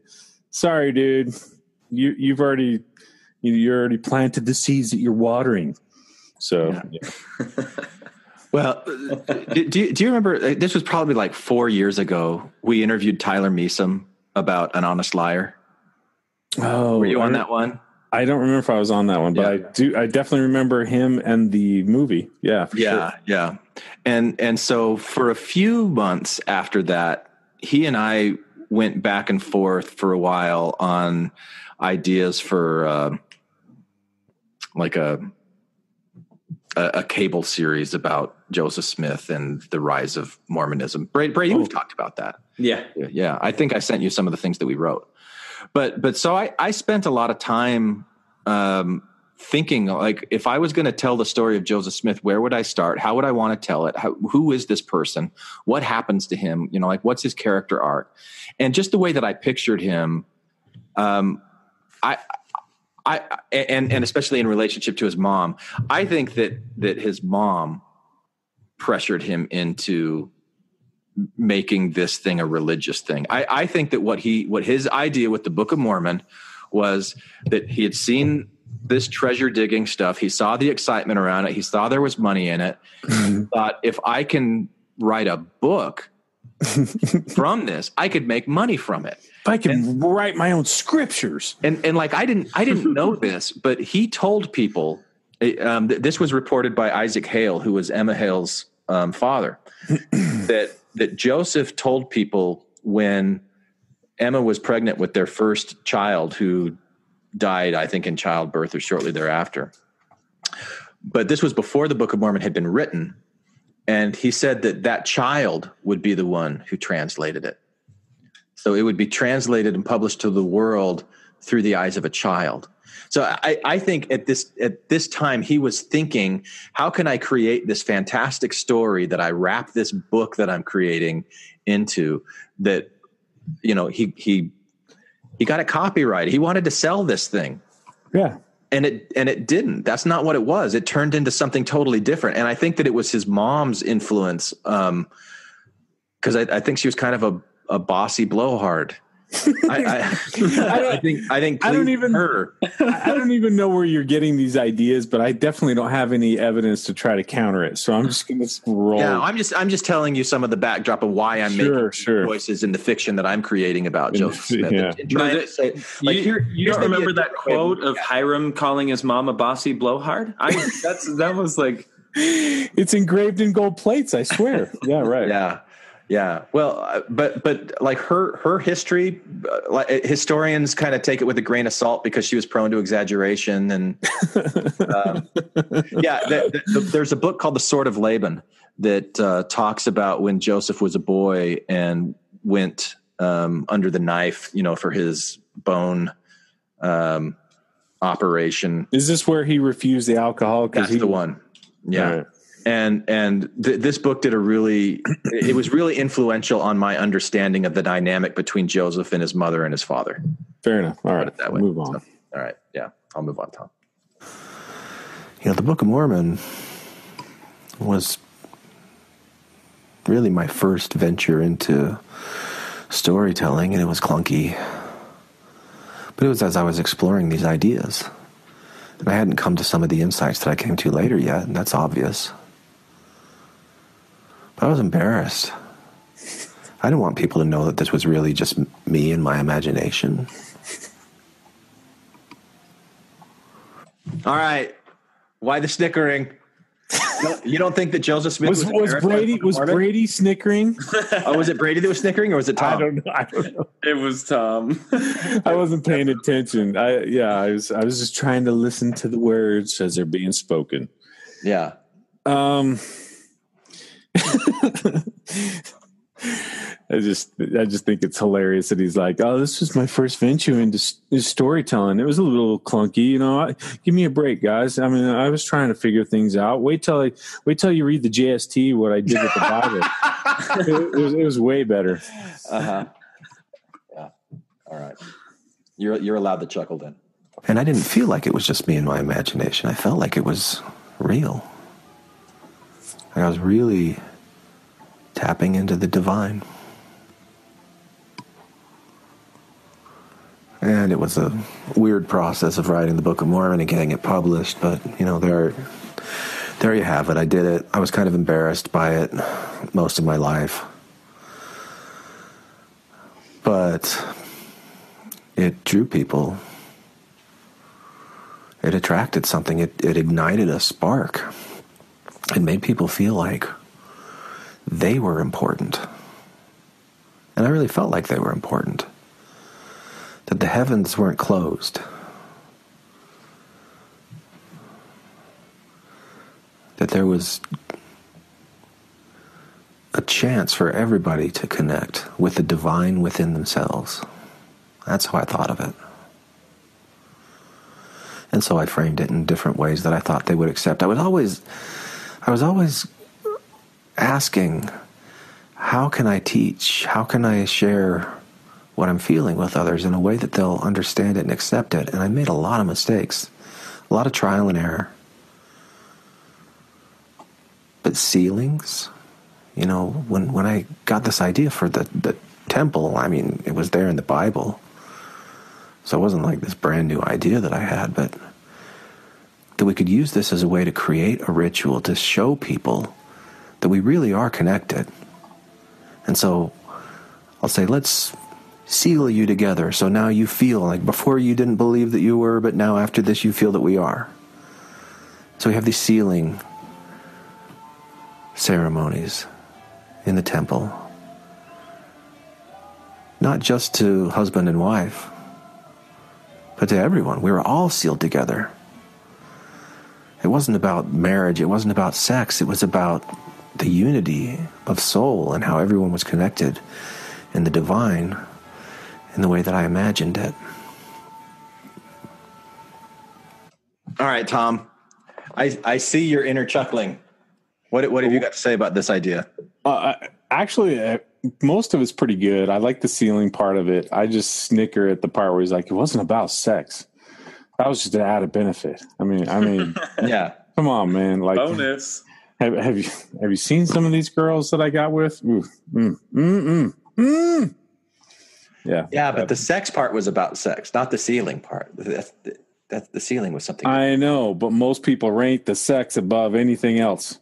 Sorry, dude. You're already planted the seeds that you're watering. So, yeah. Well, do you remember, this was probably like 4 years ago, we interviewed Tyler Measom about An Honest Liar. Oh, were you on that one? I don't remember if I was on that one, but I definitely remember him and the movie. Yeah. Sure. Yeah. And so for a few months after that, he and I went back and forth for a while on ideas for like a cable series about Joseph Smith and the rise of Mormonism. Brady, we've talked about that. Yeah. I think I sent you some of the things that we wrote. But so I spent a lot of time thinking, like, if I was going to tell the story of Joseph Smith, where would I start? How would I want to tell it? Who is this person? What happens to him? Like, what's his character arc? And just the way that I pictured him, and especially in relationship to his mom, I think that his mom pressured him into making this thing a religious thing. I think that what his idea with the Book of Mormon was that he had seen this treasure digging stuff. He saw the excitement around it. He saw there was money in it. He thought, if I can write a book from this, I could make money from it. If I can write my own scriptures. And like, I didn't know this, but he told people, this was reported by Isaac Hale, who was Emma Hale's father, that Joseph told people when Emma was pregnant with their first child, who died, I think, in childbirth or shortly thereafter. But this was before the Book of Mormon had been written. And he said that child would be the one who translated it. So it would be translated and published to the world through the eyes of a child. So I think at this time he was thinking, how can I create this fantastic story that I wrap this book that I'm creating into, that, he He got it copyrighted. He wanted to sell this thing. Yeah. And it didn't. That's not what it was. It turned into something totally different. And I think that it was his mom's influence. Because I think she was kind of a bossy blowhard. I don't even know where you're getting these ideas, but I definitely don't have any evidence to try to counter it. So I'm just going to roll. Yeah, I'm just telling you some of the backdrop of why I'm making choices in the fiction that I'm creating about Joseph Smith. Yeah. You don't remember that quote of Hiram calling his mom a bossy blowhard? That was like, it's engraved in gold plates. I swear. Yeah, right. Yeah. Yeah. Well, but like her history, like historians kind of take it with a grain of salt because she was prone to exaggeration. And there's a book called The Sword of Laban that talks about when Joseph was a boy and went under the knife, for his bone operation. Is this where he refused the alcohol? That's the one. Yeah. Right. And this book it was really influential on my understanding of the dynamic between Joseph and his mother and his father. Fair enough. All right. That way. Move on. So, all right. Yeah. I'll move on, Tom. The Book of Mormon was really my first venture into storytelling, and it was clunky. But it was as I was exploring these ideas. And I hadn't come to some of the insights that I came to later yet, and that's obvious. I was embarrassed. I didn't want people to know that this was really just me and my imagination. All right. Why the snickering? You don't think that Joseph Smith was Brady snickering? Oh, was it Brady that was snickering, or was it Tom? I don't know. It was Tom. I wasn't paying attention. I was just trying to listen to the words as they're being spoken. Yeah. I just think it's hilarious that he's like, oh, this was my first venture into storytelling. It was a little clunky, give me a break, guys. I mean, I was trying to figure things out. Wait till you read the JST, what I did with the Bible. it was way better. Uh-huh. Yeah. All right. You're allowed to chuckle then. And I didn't feel like it was just me and my imagination. I felt like it was real. Like I was really tapping into the divine. And it was a weird process of writing the Book of Mormon and getting it published, but there you have it. I did it. I was kind of embarrassed by it most of my life. But it drew people. It attracted something. It ignited a spark. It made people feel like they were important. And I really felt like they were important. That the heavens weren't closed. That there was a chance for everybody to connect with the divine within themselves. That's how I thought of it. And so I framed it in different ways that I thought they would accept. I was always asking, how can I teach? How can I share what I'm feeling with others in a way that they'll understand it and accept it? And I made a lot of mistakes, a lot of trial and error. But ceilings, when I got this idea for the temple, I mean, it was there in the Bible. So it wasn't like this brand new idea that I had, but that we could use this as a way to create a ritual to show people that we really are connected. And so I'll say, let's seal you together. So now you feel like before you didn't believe that you were, but now after this you feel that we are. So we have these sealing ceremonies in the temple. Not just to husband and wife, but to everyone. We were all sealed together. It wasn't about marriage. It wasn't about sex. It was about the unity of soul and how everyone was connected in the divine in the way that I imagined it. All right, Tom. I see your inner chuckling. What have you got to say about this idea? Actually, most of it's pretty good. I like the ceiling part of it. I just snicker at the part where he's like, it wasn't about sex. That was just an added benefit. I mean, Yeah. Come on, man. Like, bonus. Have you seen some of these girls that I got with? Yeah. Yeah, but the sex part was about sex, not the ceiling part. That's the ceiling was something. I know, but most people rank the sex above anything else.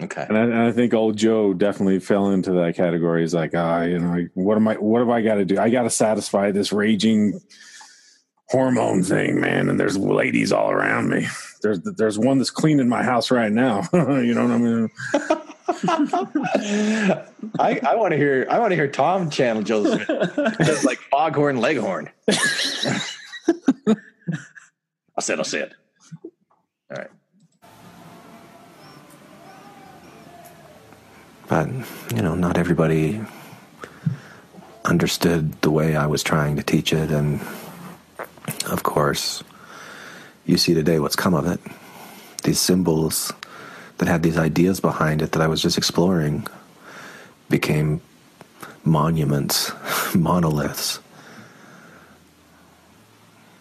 Okay. And I think old Joe definitely fell into that category. He's like, what have I got to do? I got to satisfy this raging hormone thing, man. And there's ladies all around me. There's one that's cleaning my house right now. You know what I mean? I want to hear Tom channel Joseph just like Foghorn Leghorn. I'll say it. All right. But, not everybody understood the way I was trying to teach it. And, of course, you see today what's come of it. These symbols that had these ideas behind it that I was just exploring became monuments, monoliths,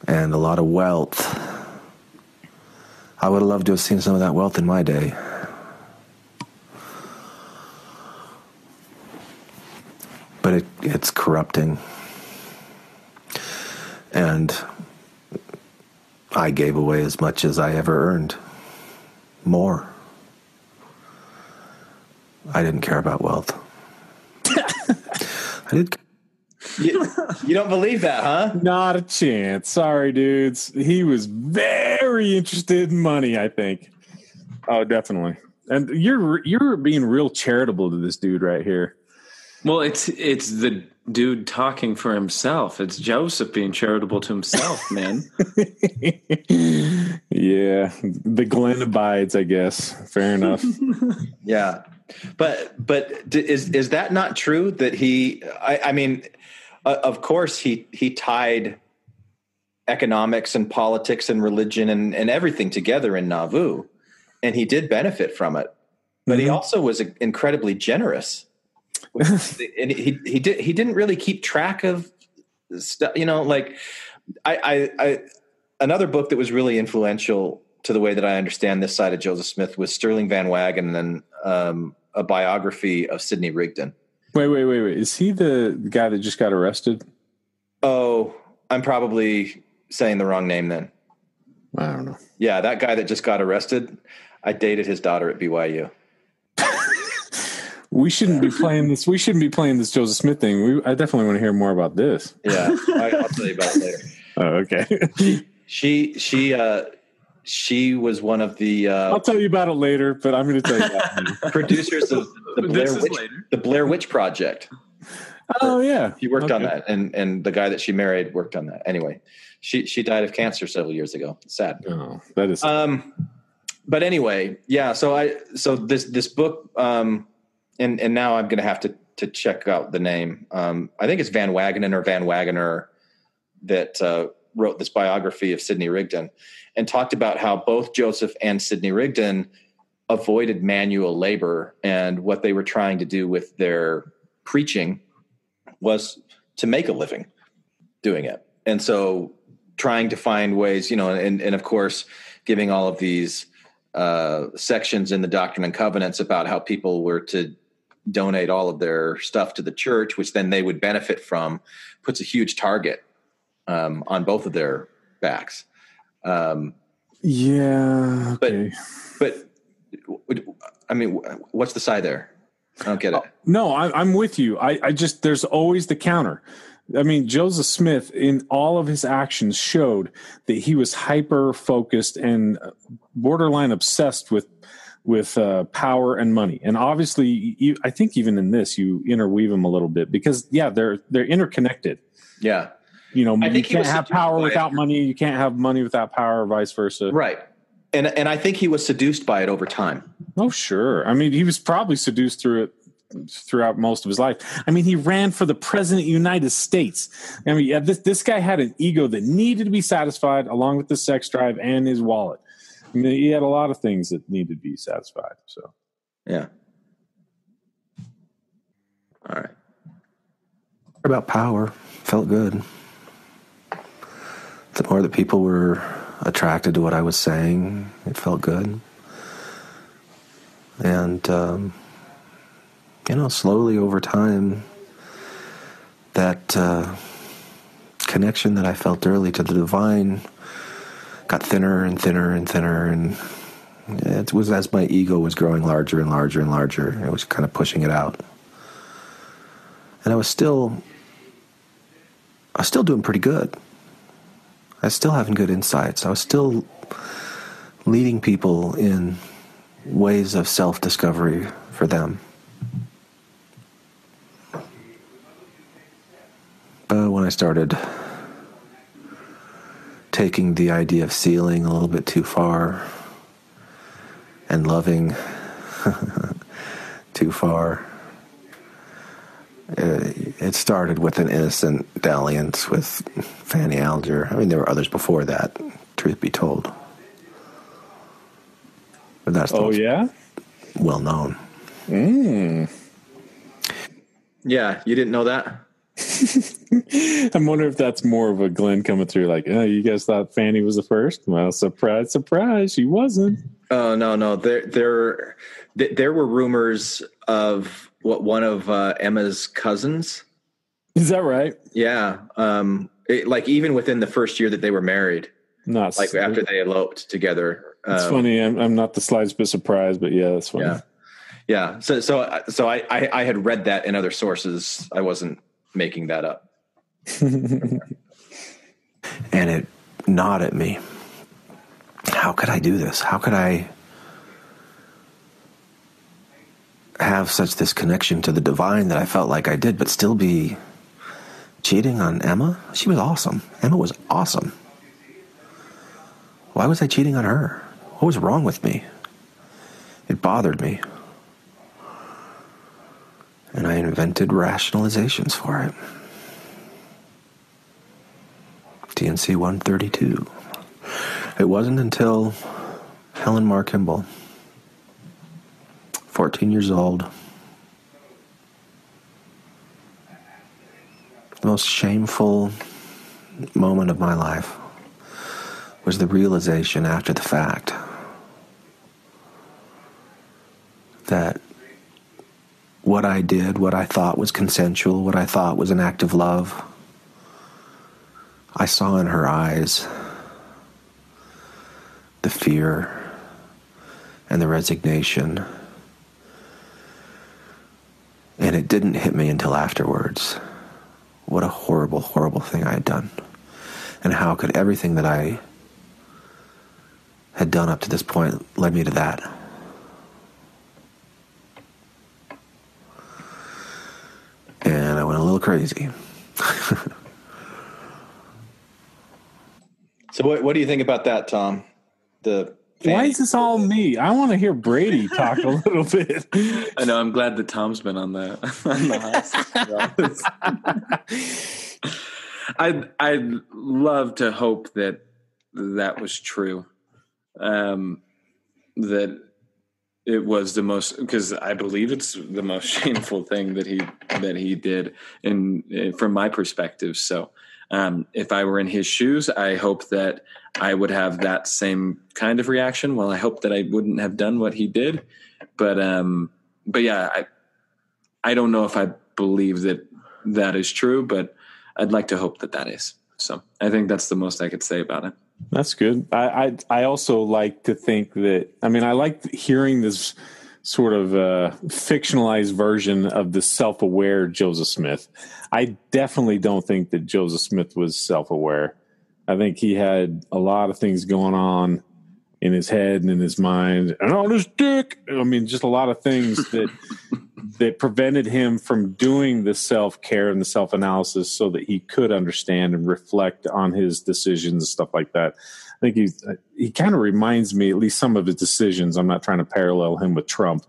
and a lot of wealth. I would have loved to have seen some of that wealth in my day. But it's corrupting. And I gave away as much as I ever earned. More. I didn't care about wealth. I did. You don't believe that, huh? Not a chance. Sorry, dudes. He was very interested in money, I think. Oh, definitely. And you're being real charitable to this dude right here. Well, it's the dude talking for himself. It's Joseph being charitable to himself, man. Yeah, the Glen abides, I guess. Fair enough. Yeah, but is that not true? That I mean, of course he tied economics and politics and religion and everything together in Nauvoo, and he did benefit from it. But he also was incredibly generous. And he didn't really keep track of stuff, like I another book that was really influential to the way that I understand this side of Joseph Smith was Sterling Van Wagen, and then a biography of Sidney Rigdon. Wait. Is he the guy that just got arrested? Oh, I'm probably saying the wrong name then. I don't know. Yeah, that guy that just got arrested. I dated his daughter at BYU. We shouldn't be playing this. We shouldn't be playing this Joseph Smith thing. I definitely want to hear more about this. Yeah, I'll tell you about it later. Oh, okay. She was one of the. I'll tell you about it later, but I'm going to tell you that producers of the Blair Witch Project. Oh yeah, she worked on that, and the guy that she married worked on that. Anyway, she died of cancer several years ago. Sad. Oh, that is. But anyway, yeah. So this book. And now I'm going to have to check out the name. I think it's Van Wagenen or Van Wagener that wrote this biography of Sidney Rigdon, and talked about how both Joseph and Sidney Rigdon avoided manual labor, and what they were trying to do with their preaching was to make a living doing it. And so trying to find ways, and of course, giving all of these sections in the Doctrine and Covenants about how people were to donate all of their stuff to the church, which then they would benefit from, puts a huge target on both of their backs. Yeah. Okay. But I mean, what's the side there? I don't get it. No, I'm with you. I just, there's always the counter. I mean, Joseph Smith in all of his actions showed that he was hyper focused and borderline obsessed with power and money. And obviously, I think even in this, you interweave them a little bit because, yeah, they're interconnected. Yeah. I think you can't have power without money. You can't have money without power, or vice versa. Right. And I think he was seduced by it over time. Oh, sure. I mean, he was probably seduced through it throughout most of his life. I mean, he ran for the president of the United States. I mean, yeah, this guy had an ego that needed to be satisfied along with the sex drive and his wallet. I mean, he had a lot of things that needed to be satisfied. So, yeah. All right. About power. Felt good. The more that people were attracted to what I was saying, it felt good. And, slowly over time, that connection that I felt early to the divine got thinner and thinner and thinner, and it was as my ego was growing larger and larger and larger. It was kind of pushing it out. And I was still doing pretty good. I was still having good insights. I was still leading people in ways of self-discovery for them. But when I started taking the idea of sealing a little bit too far and loving too far, it started with an innocent dalliance with Fanny Alger. I mean, there were others before that, truth be told. But that's well known. Yeah, you didn't know that? I'm wondering if that's more of a Glenn coming through like, oh, you guys thought Fanny was the first? Well, surprise, surprise, she wasn't. Oh, no. There were rumors of one of Emma's cousins. Is that right? Yeah. Even within the first year that they were married. After they eloped together. It's funny. I'm not the slightest bit surprised, but yeah, that's funny. Yeah. So I had read that in other sources. I wasn't making that up. And it gnawed at me. How could I do this? How could I have such this connection to the divine that I felt like I did, but still be cheating on Emma? She was awesome. Emma was awesome. Why was I cheating on her? What was wrong with me? It bothered me. And I invented rationalizations for it. TNC 132. It wasn't until Helen Mar Kimball, 14 years old, the most shameful moment of my life was the realization after the fact that what I did, what I thought was consensual, what I thought was an act of love, I saw in her eyes the fear and the resignation. And it didn't hit me until afterwards. What a horrible, horrible thing I had done. And how could everything that I had done up to this point led me to that? And I went a little crazy. So what do you think about that, Tom? Why is this all me? I want to hear Brady talk a little bit. I know. I'm glad that Tom's been on the I'd love to hope that was true. That it was the most, because I believe it's the most shameful thing that he did, from my perspective. So if I were in his shoes, I hope that I would have that same kind of reaction. Well, I hope that I wouldn't have done what he did, but yeah, I don't know if I believe that is true, but I'd like to hope that is. So I think that's the most I could say about it. That's good. I also like to think that, I like hearing this sort of fictionalized version of the self-aware Joseph Smith. I definitely don't think that Joseph Smith was self-aware. I think he had a lot of things going on in his head and in his mind, and on his dick. Just a lot of things that prevented him from doing the self-care and the self-analysis so that he could understand and reflect on his decisions and stuff like that. I think he kind of reminds me, at least some of his decisions, I'm not trying to parallel him with Trump,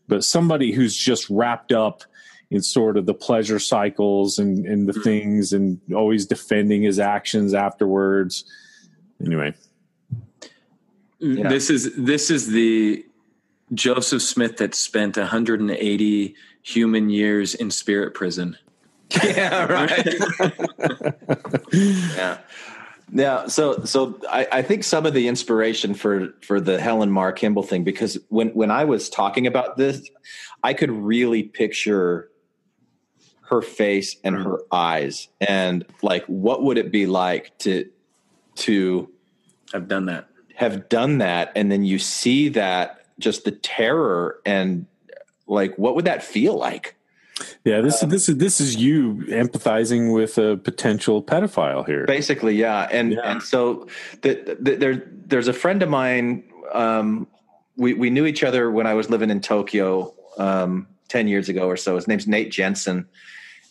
but somebody who's just wrapped up in sort of the pleasure cycles and the things, and always defending his actions afterwards. Anyway. Yeah. This is the Joseph Smith that spent 180 human years in spirit prison. Yeah, right. Yeah. Yeah. So I think some of the inspiration for the Helen Mar Kimball thing, because when I was talking about this, I could really picture her face and her eyes, and like, what would it be like to have done that? And then you see that, just the terror, and like, what would that feel like? Yeah, this is you empathizing with a potential pedophile here. Basically, yeah. And so there's a friend of mine. We knew each other when I was living in Tokyo 10 years ago or so. His name's Nate Jensen.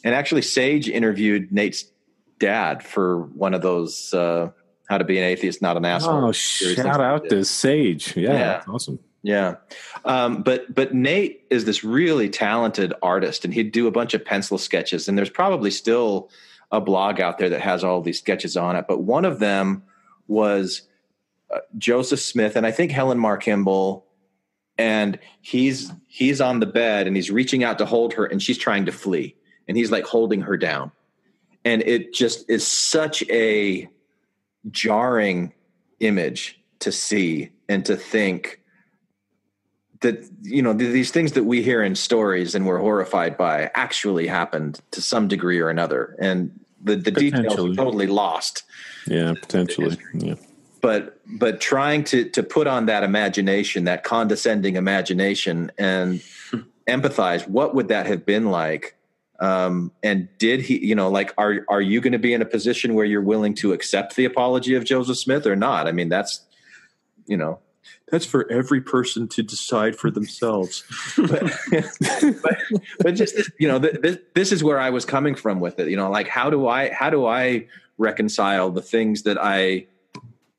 And actually, Sage interviewed Nate's dad for one of those How to Be an Atheist, Not an Asshole. Oh, shout out to Sage. Yeah, that's awesome. Yeah. But Nate is this really talented artist, and he'd do a bunch of pencil sketches. And there's probably still a blog out there that has all these sketches on it. But one of them was Joseph Smith, and I think Helen Mar Kimball. And he's on the bed, and he's reaching out to hold her, and she's trying to flee. And he's like holding her down. And it just is such a jarring image to see and to think that, you know, these things that we hear in stories and we're horrified by actually happened to some degree or another. And the details are totally lost. Yeah, potentially. Yeah. But trying to put on that imagination, that condescending imagination, and empathize, what would that have been like? And did he, you know, like, are you going to be in a position where you're willing to accept the apology of Joseph Smith or not? I mean, that's, you know, that's for every person to decide for themselves. but just, you know, this is where I was coming from with it. You know, like, how do I reconcile the things that I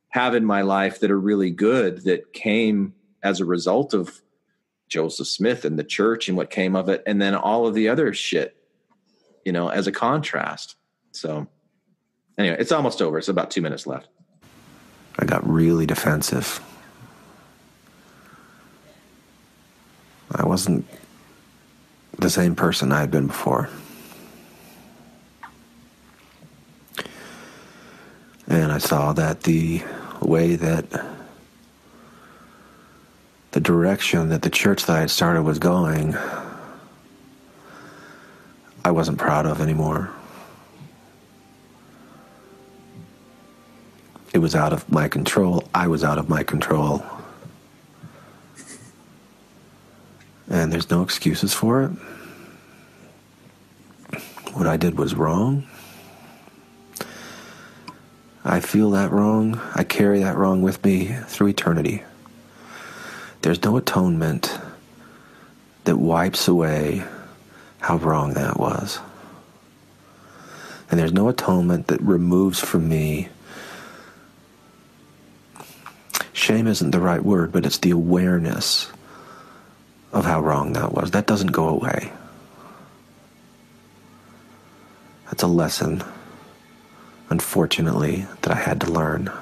have in my life that are really good, that came as a result of Joseph Smith and the church and what came of it, and then all of the other shit, you know, as a contrast. So anyway, it's almost over. It's about 2 minutes left. I got really defensive. I wasn't the same person I had been before. And I saw that the way that the direction that the church that I had started was going, I wasn't proud of anymore. It was out of my control. I was out of my control. And there's no excuses for it. What I did was wrong. I feel that wrong. I carry that wrong with me through eternity. There's no atonement that wipes away how wrong that was. And there's no atonement that removes from me. Shame isn't the right word, but it's the awareness of how wrong that was. That doesn't go away. That's a lesson, unfortunately, that I had to learn.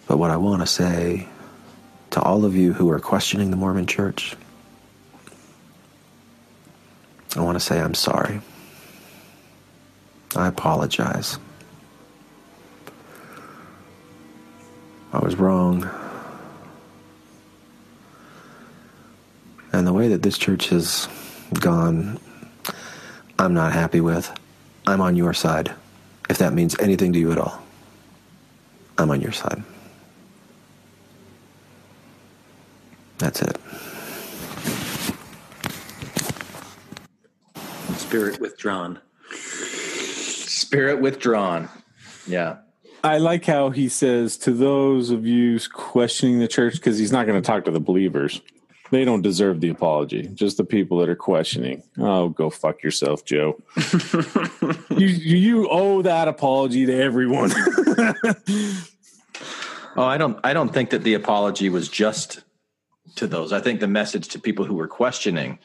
But what I want to say to all of you who are questioning the Mormon Church, I want to say I'm sorry. I apologize. I was wrong. And the way that this church has gone, I'm not happy with. I'm on your side. If that means anything to you at all, I'm on your side. That's it. Spirit withdrawn. Spirit withdrawn. Yeah. I like how he says to those of you questioning the church, because he's not going to talk to the believers. They don't deserve the apology. Just the people that are questioning. Oh, go fuck yourself, Joe. you owe that apology to everyone. Oh, I don't think that the apology was just to those. I think the message to people who were questioning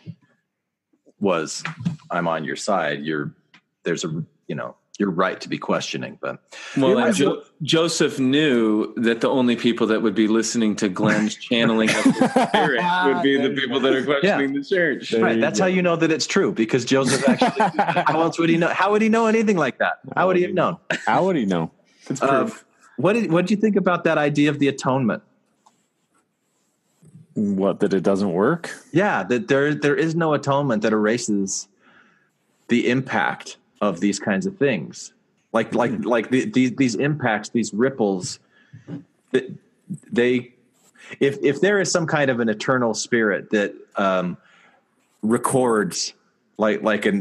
was, I'm on your side. There's you're right to be questioning. But well, and Joseph knew that the only people that would be listening to Glenn's channeling of the Spirit would be the people that are questioning the church. Right. That's how you know that it's true, because Joseph actually. How else would he know? How would he know anything like that? How would he have known? How would he know? It's proof. What did you think about that idea of the atonement? What, that it doesn't work? Yeah, that there is no atonement that erases the impact of these kinds of things. Like these impacts, these ripples, that if there is some kind of an eternal spirit that records like a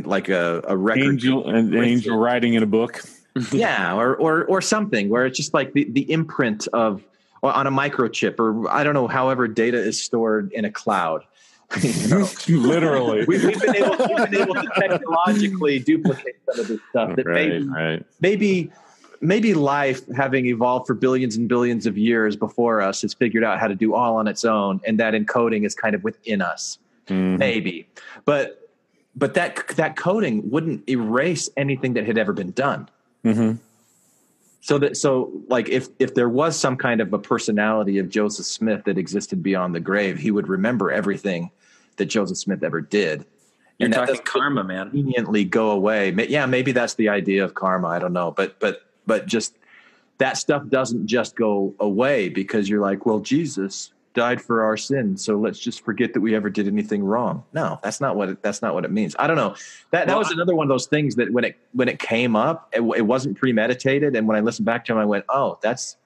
record, an angel writing in a book. Yeah, or something where it's just like the imprint of, or on a microchip, or I don't know, however data is stored in a cloud. Literally, we've been able to technologically duplicate some of this stuff. That maybe life, having evolved for billions and billions of years before us, has figured out how to do all on its own, and that encoding is kind of within us. Mm-hmm. Maybe, but that coding wouldn't erase anything that had ever been done. Mm-hmm. So like if there was some kind of a personality of Joseph Smith that existed beyond the grave, he would remember everything that Joseph Smith ever did. You're talking karma, man. Conveniently go away. Yeah, maybe that's the idea of karma. I don't know, but just that stuff doesn't just go away because you're like, well, Jesus died for our sins, so let's just forget that we ever did anything wrong. No, that's not what it means. I don't know. That was another one of those things that when it came up, it wasn't premeditated, and when I listened back to him, I went, "Oh, that's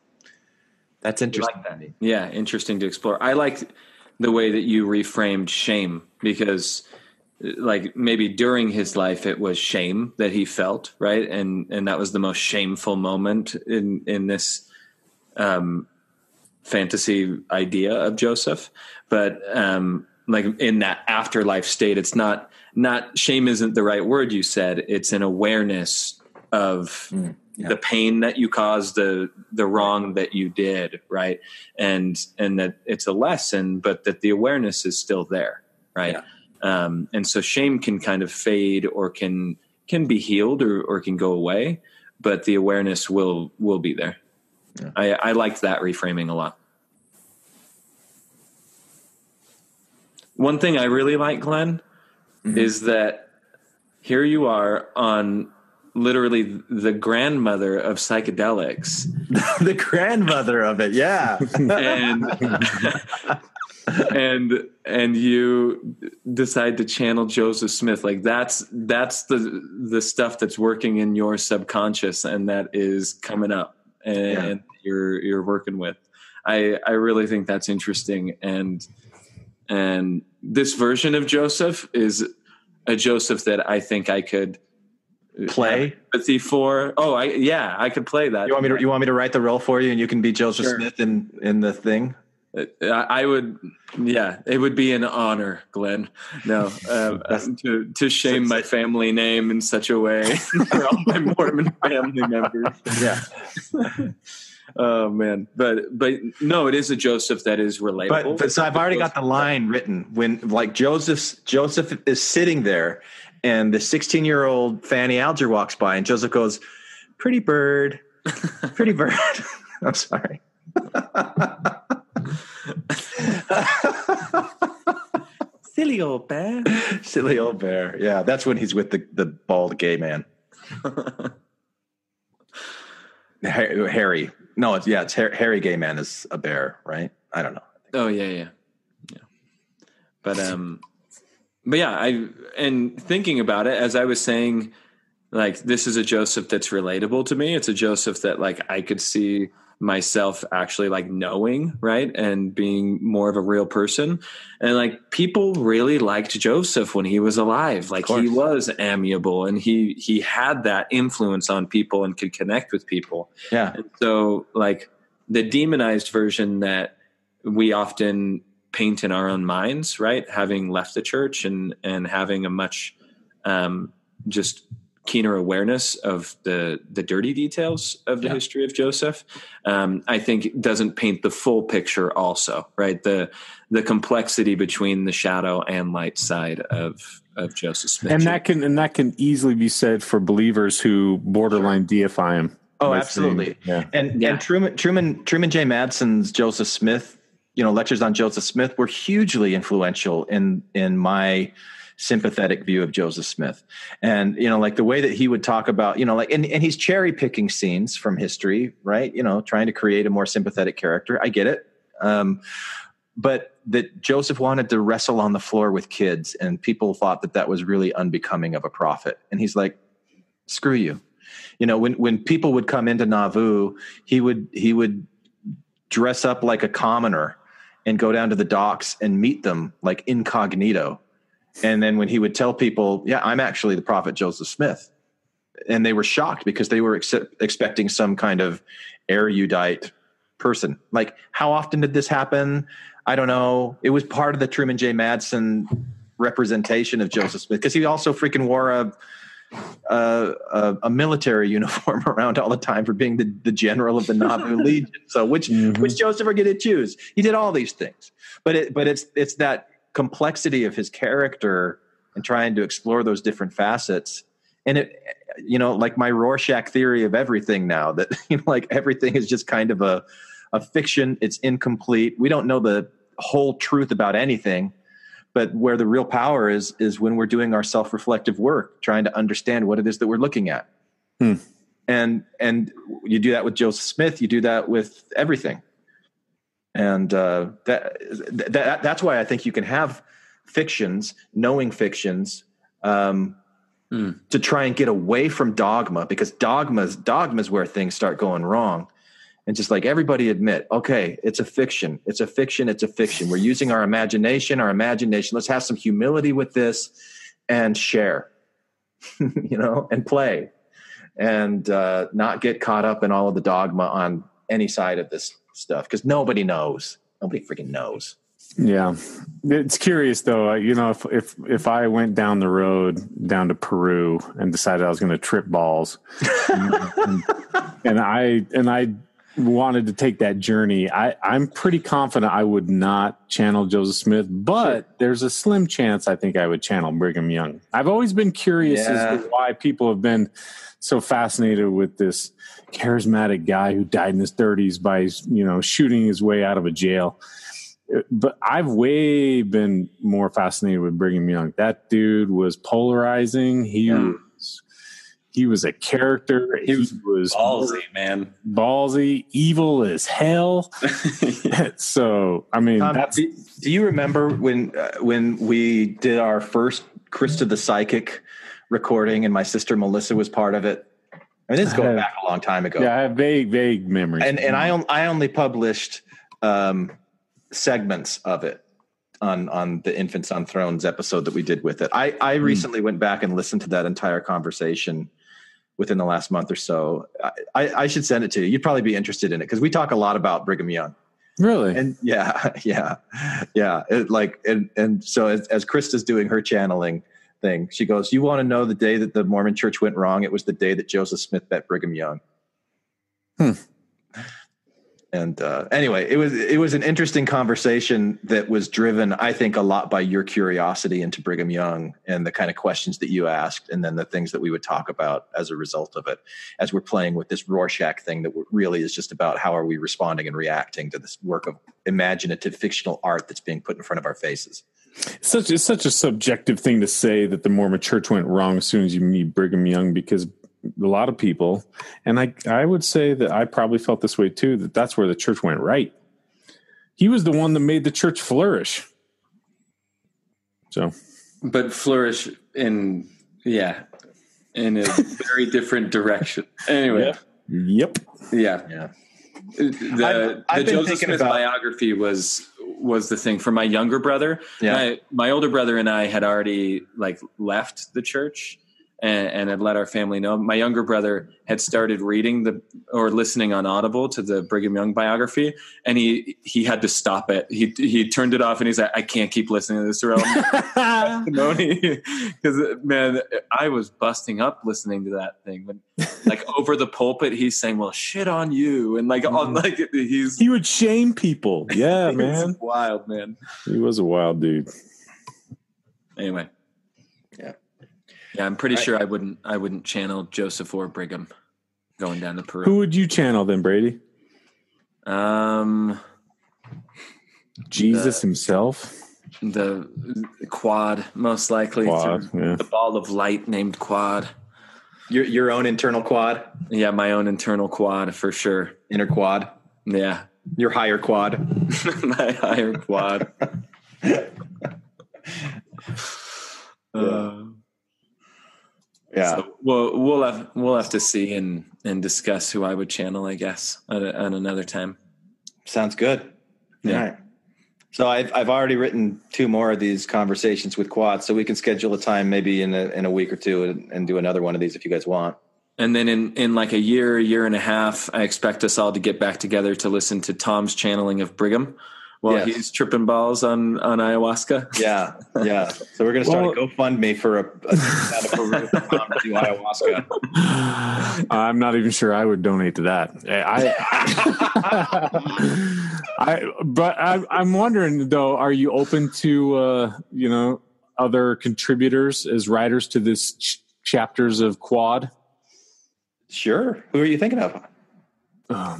interesting." Like that. Yeah, interesting to explore. I like the way that you reframed shame, because like maybe during his life it was shame that he felt, right? And that was the most shameful moment in this fantasy idea of Joseph. But like in that afterlife state, it's not shame isn't the right word you said. It's an awareness of the pain that you caused, the wrong that you did, right? And that it's a lesson, but that the awareness is still there, right? Yeah. And so shame can kind of fade, or can be healed, or can go away, but the awareness will be there. Yeah. I liked that reframing a lot. One thing I really like, Glenn, is that here you are on literally the grandmother of psychedelics. The grandmother of it, yeah. and you decide to channel Joseph Smith. Like that's the stuff that's working in your subconscious, and that is coming up and you're working with. I really think that's interesting. And this version of Joseph is a Joseph that I think I could play empathy for. I could play that. You want me to write the role for you, and you can be Joseph Smith in the thing? I would. Yeah, it would be an honor, Glenn. No, to shame my family name in such a way for all my Mormon family members. Yeah. Oh man, but no, it is a Joseph that is relatable. But so I've already got the line written when like Joseph is sitting there, and the 16-year-old Fanny Alger walks by, and Joseph goes, "Pretty bird, pretty bird." I'm sorry. Silly old bear. Silly old bear. Yeah, that's when he's with the bald gay man. Harry. No, it's Harry gay man is a bear, right? I don't know. Oh yeah. But yeah, and thinking about it, as I was saying, like this is a Joseph that's relatable to me. It's a Joseph that like I could see myself actually like knowing, right? And being more of a real person. And like people really liked Joseph when he was alive. Like he was amiable, and he had that influence on people and could connect with people. Yeah. And so like the demonized version that we often paint in our own minds, right? Having left the church and having a much just keener awareness of the dirty details of the history of Joseph, I think doesn't paint the full picture also, right? The complexity between the shadow and light side of Joseph Smith. And that can easily be said for believers who borderline deify him. Oh, absolutely. And Truman J. Madson's Joseph Smith, lectures on Joseph Smith were hugely influential in my sympathetic view of Joseph Smith. And, like the way that he would talk about, and he's cherry picking scenes from history, right? Trying to create a more sympathetic character. I get it. But that Joseph wanted to wrestle on the floor with kids, and people thought that was really unbecoming of a prophet. And he's like, screw you. When people would come into Nauvoo, he would dress up like a commoner and go down to the docks and meet them like incognito. And then when he would tell people, yeah, I'm actually the prophet Joseph Smith. And they were shocked because they were expecting some kind of erudite person. Like, how often did this happen? I don't know. It was part of the Truman J. Madsen representation of Joseph Smith, because he also freaking wore a military uniform around all the time for being the general of the Nauvoo Legion. So which Joseph are going to choose? He did all these things, but it's that complexity of his character and trying to explore those different facets. And it, like my Rorschach theory of everything now, that like everything is just kind of a fiction. It's incomplete. We don't know the whole truth about anything. But where the real power is when we're doing our self-reflective work, trying to understand what it is that we're looking at. And you do that with Joseph Smith. You do that with everything. And that's why I think you can have fictions, knowing fictions, to try and get away from dogma, because dogma's where things start going wrong. And just like everybody admit, okay, it's a fiction. It's a fiction. It's a fiction. We're using our imagination. Let's have some humility with this and share, and play, and not get caught up in all of the dogma on any side of this stuff, because nobody knows. Nobody freaking knows. Yeah. It's curious though, if I went down the road down to Peru and decided I was going to trip balls and I wanted to take that journey, I'm pretty confident I would not channel Joseph Smith, but there's a slim chance I think I would channel Brigham Young. I've always been curious as to why people have been so fascinated with this charismatic guy who died in his 30s by, shooting his way out of a jail. But I've way been more fascinated with Brigham Young. That dude was polarizing. He was a character. He was ballsy, man. Ballsy, evil as hell. So, I mean, do you remember when we did our first Krista the Psychic recording and my sister Melissa was part of it? I mean, this is going back a long time ago. Yeah, I have vague memories. And I only published segments of it on the Infants on Thrones episode that we did with it. I recently went back and listened to that entire conversation within the last month or so. I should send it to you. You'd probably be interested in it, because we talk a lot about Brigham Young. Really? And yeah. And so as Krista's doing her channeling thing, she goes, "You want to know the day that the Mormon Church went wrong? It was the day that Joseph Smith met Brigham Young." And anyway, it was an interesting conversation that was driven, I think, a lot by your curiosity into Brigham Young and the kind of questions that you asked, and then the things that we would talk about as a result of it, as we're playing with this Rorschach thing that really is just about how are we responding and reacting to this work of imaginative fictional art that's being put in front of our faces. It's such a subjective thing to say that the Mormon Church went wrong as soon as you meet Brigham Young, because a lot of people, and I would say that I probably felt this way too, that's where the church went right. He was the one that made the church flourish. So, but flourish in a very different direction. Anyway. Yep. Yeah. The Joseph Smith biography was the thing for my younger brother. Yeah. My older brother and I had already left the church. and I'd let our family know. My younger brother had started reading or listening on Audible to the Brigham Young biography, and he had to stop it. He turned it off, and he's like, I can't keep listening to this testimony. Because, man, I was busting up listening to that thing. But, like, over the pulpit, he's saying, well, shit on you. And, like, he would shame people. Yeah, man. Wild, man. He was a wild dude. Anyway. Yeah, I'm pretty sure I wouldn't channel Joseph or Brigham going down to Peru. Who would you channel then, Brady? Jesus himself? The Quad, most likely. Quad, yeah. The ball of light named Quad. Your own internal quad? Yeah, my own internal quad for sure. Inner quad? Yeah. Your higher quad? My higher quad. Yeah. So we'll have to see and discuss who I would channel, I guess, at another time. Sounds good. Yeah. All right. So I've already written 2 more of these conversations with Quad, so we can schedule a time maybe in a week or 2 and do another one of these if you guys want. And then in like a year and a half, I expect us all to get back together to listen to Tom's channeling of Brigham while he's tripping balls on ayahuasca. Yeah. So we're going to start a GoFundMe for a Tom to do ayahuasca. I'm not even sure I would donate to that. I'm wondering though, are you open to other contributors as writers to this chapters of Quad? Sure. Who are you thinking of?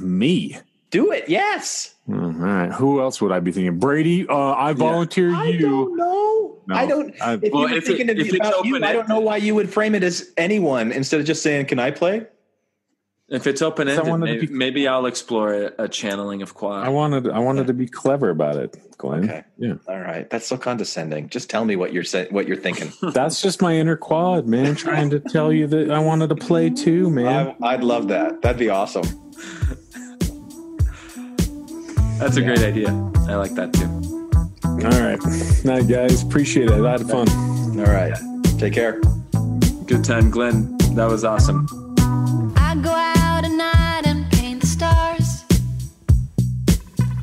Me. Do it. Yes. All right. Who else would I be thinking? Brady. I volunteer you. I don't know. No. I don't. If you were thinking about you, I don't know why you would frame it as anyone instead of just saying, "Can I play?" If it's open-ended, maybe I'll explore a channeling of Quad. I wanted to be clever about it, Glenn. Okay. Yeah. All right. That's so condescending. Just tell me what you're thinking. That's just my inner Quad, man, trying to tell you that I wanted to play too, man. I'd love that. That'd be awesome. That's a great idea. I like that too. All right. Night, guys. Appreciate it. I had fun. All right. Take care. Good time, Glenn. That was awesome. I go out at night and paint the stars.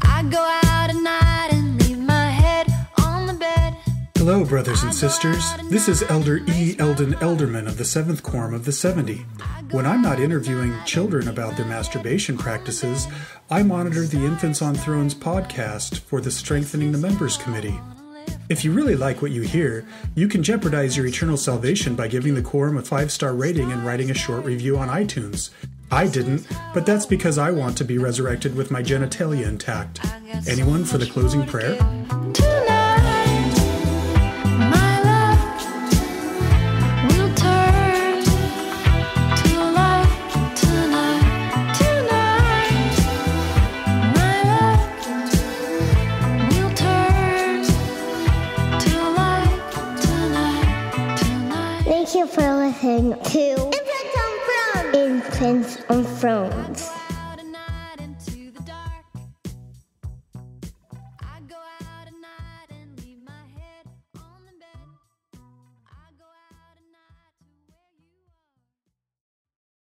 I go out at night and leave my head on the bed. Hello, brothers and sisters. This is Elder E. Eldon Elderman of the 7th Quorum of the 70. When I'm not interviewing children about their masturbation practices, I monitor the Infants on Thrones podcast for the Strengthening the Members Committee. If you really like what you hear, you can jeopardize your eternal salvation by giving the Quorum a 5-star rating and writing a short review on iTunes. I didn't, but that's because I want to be resurrected with my genitalia intact. Anyone for the closing prayer? Thank you for listening to Infants on Thrones.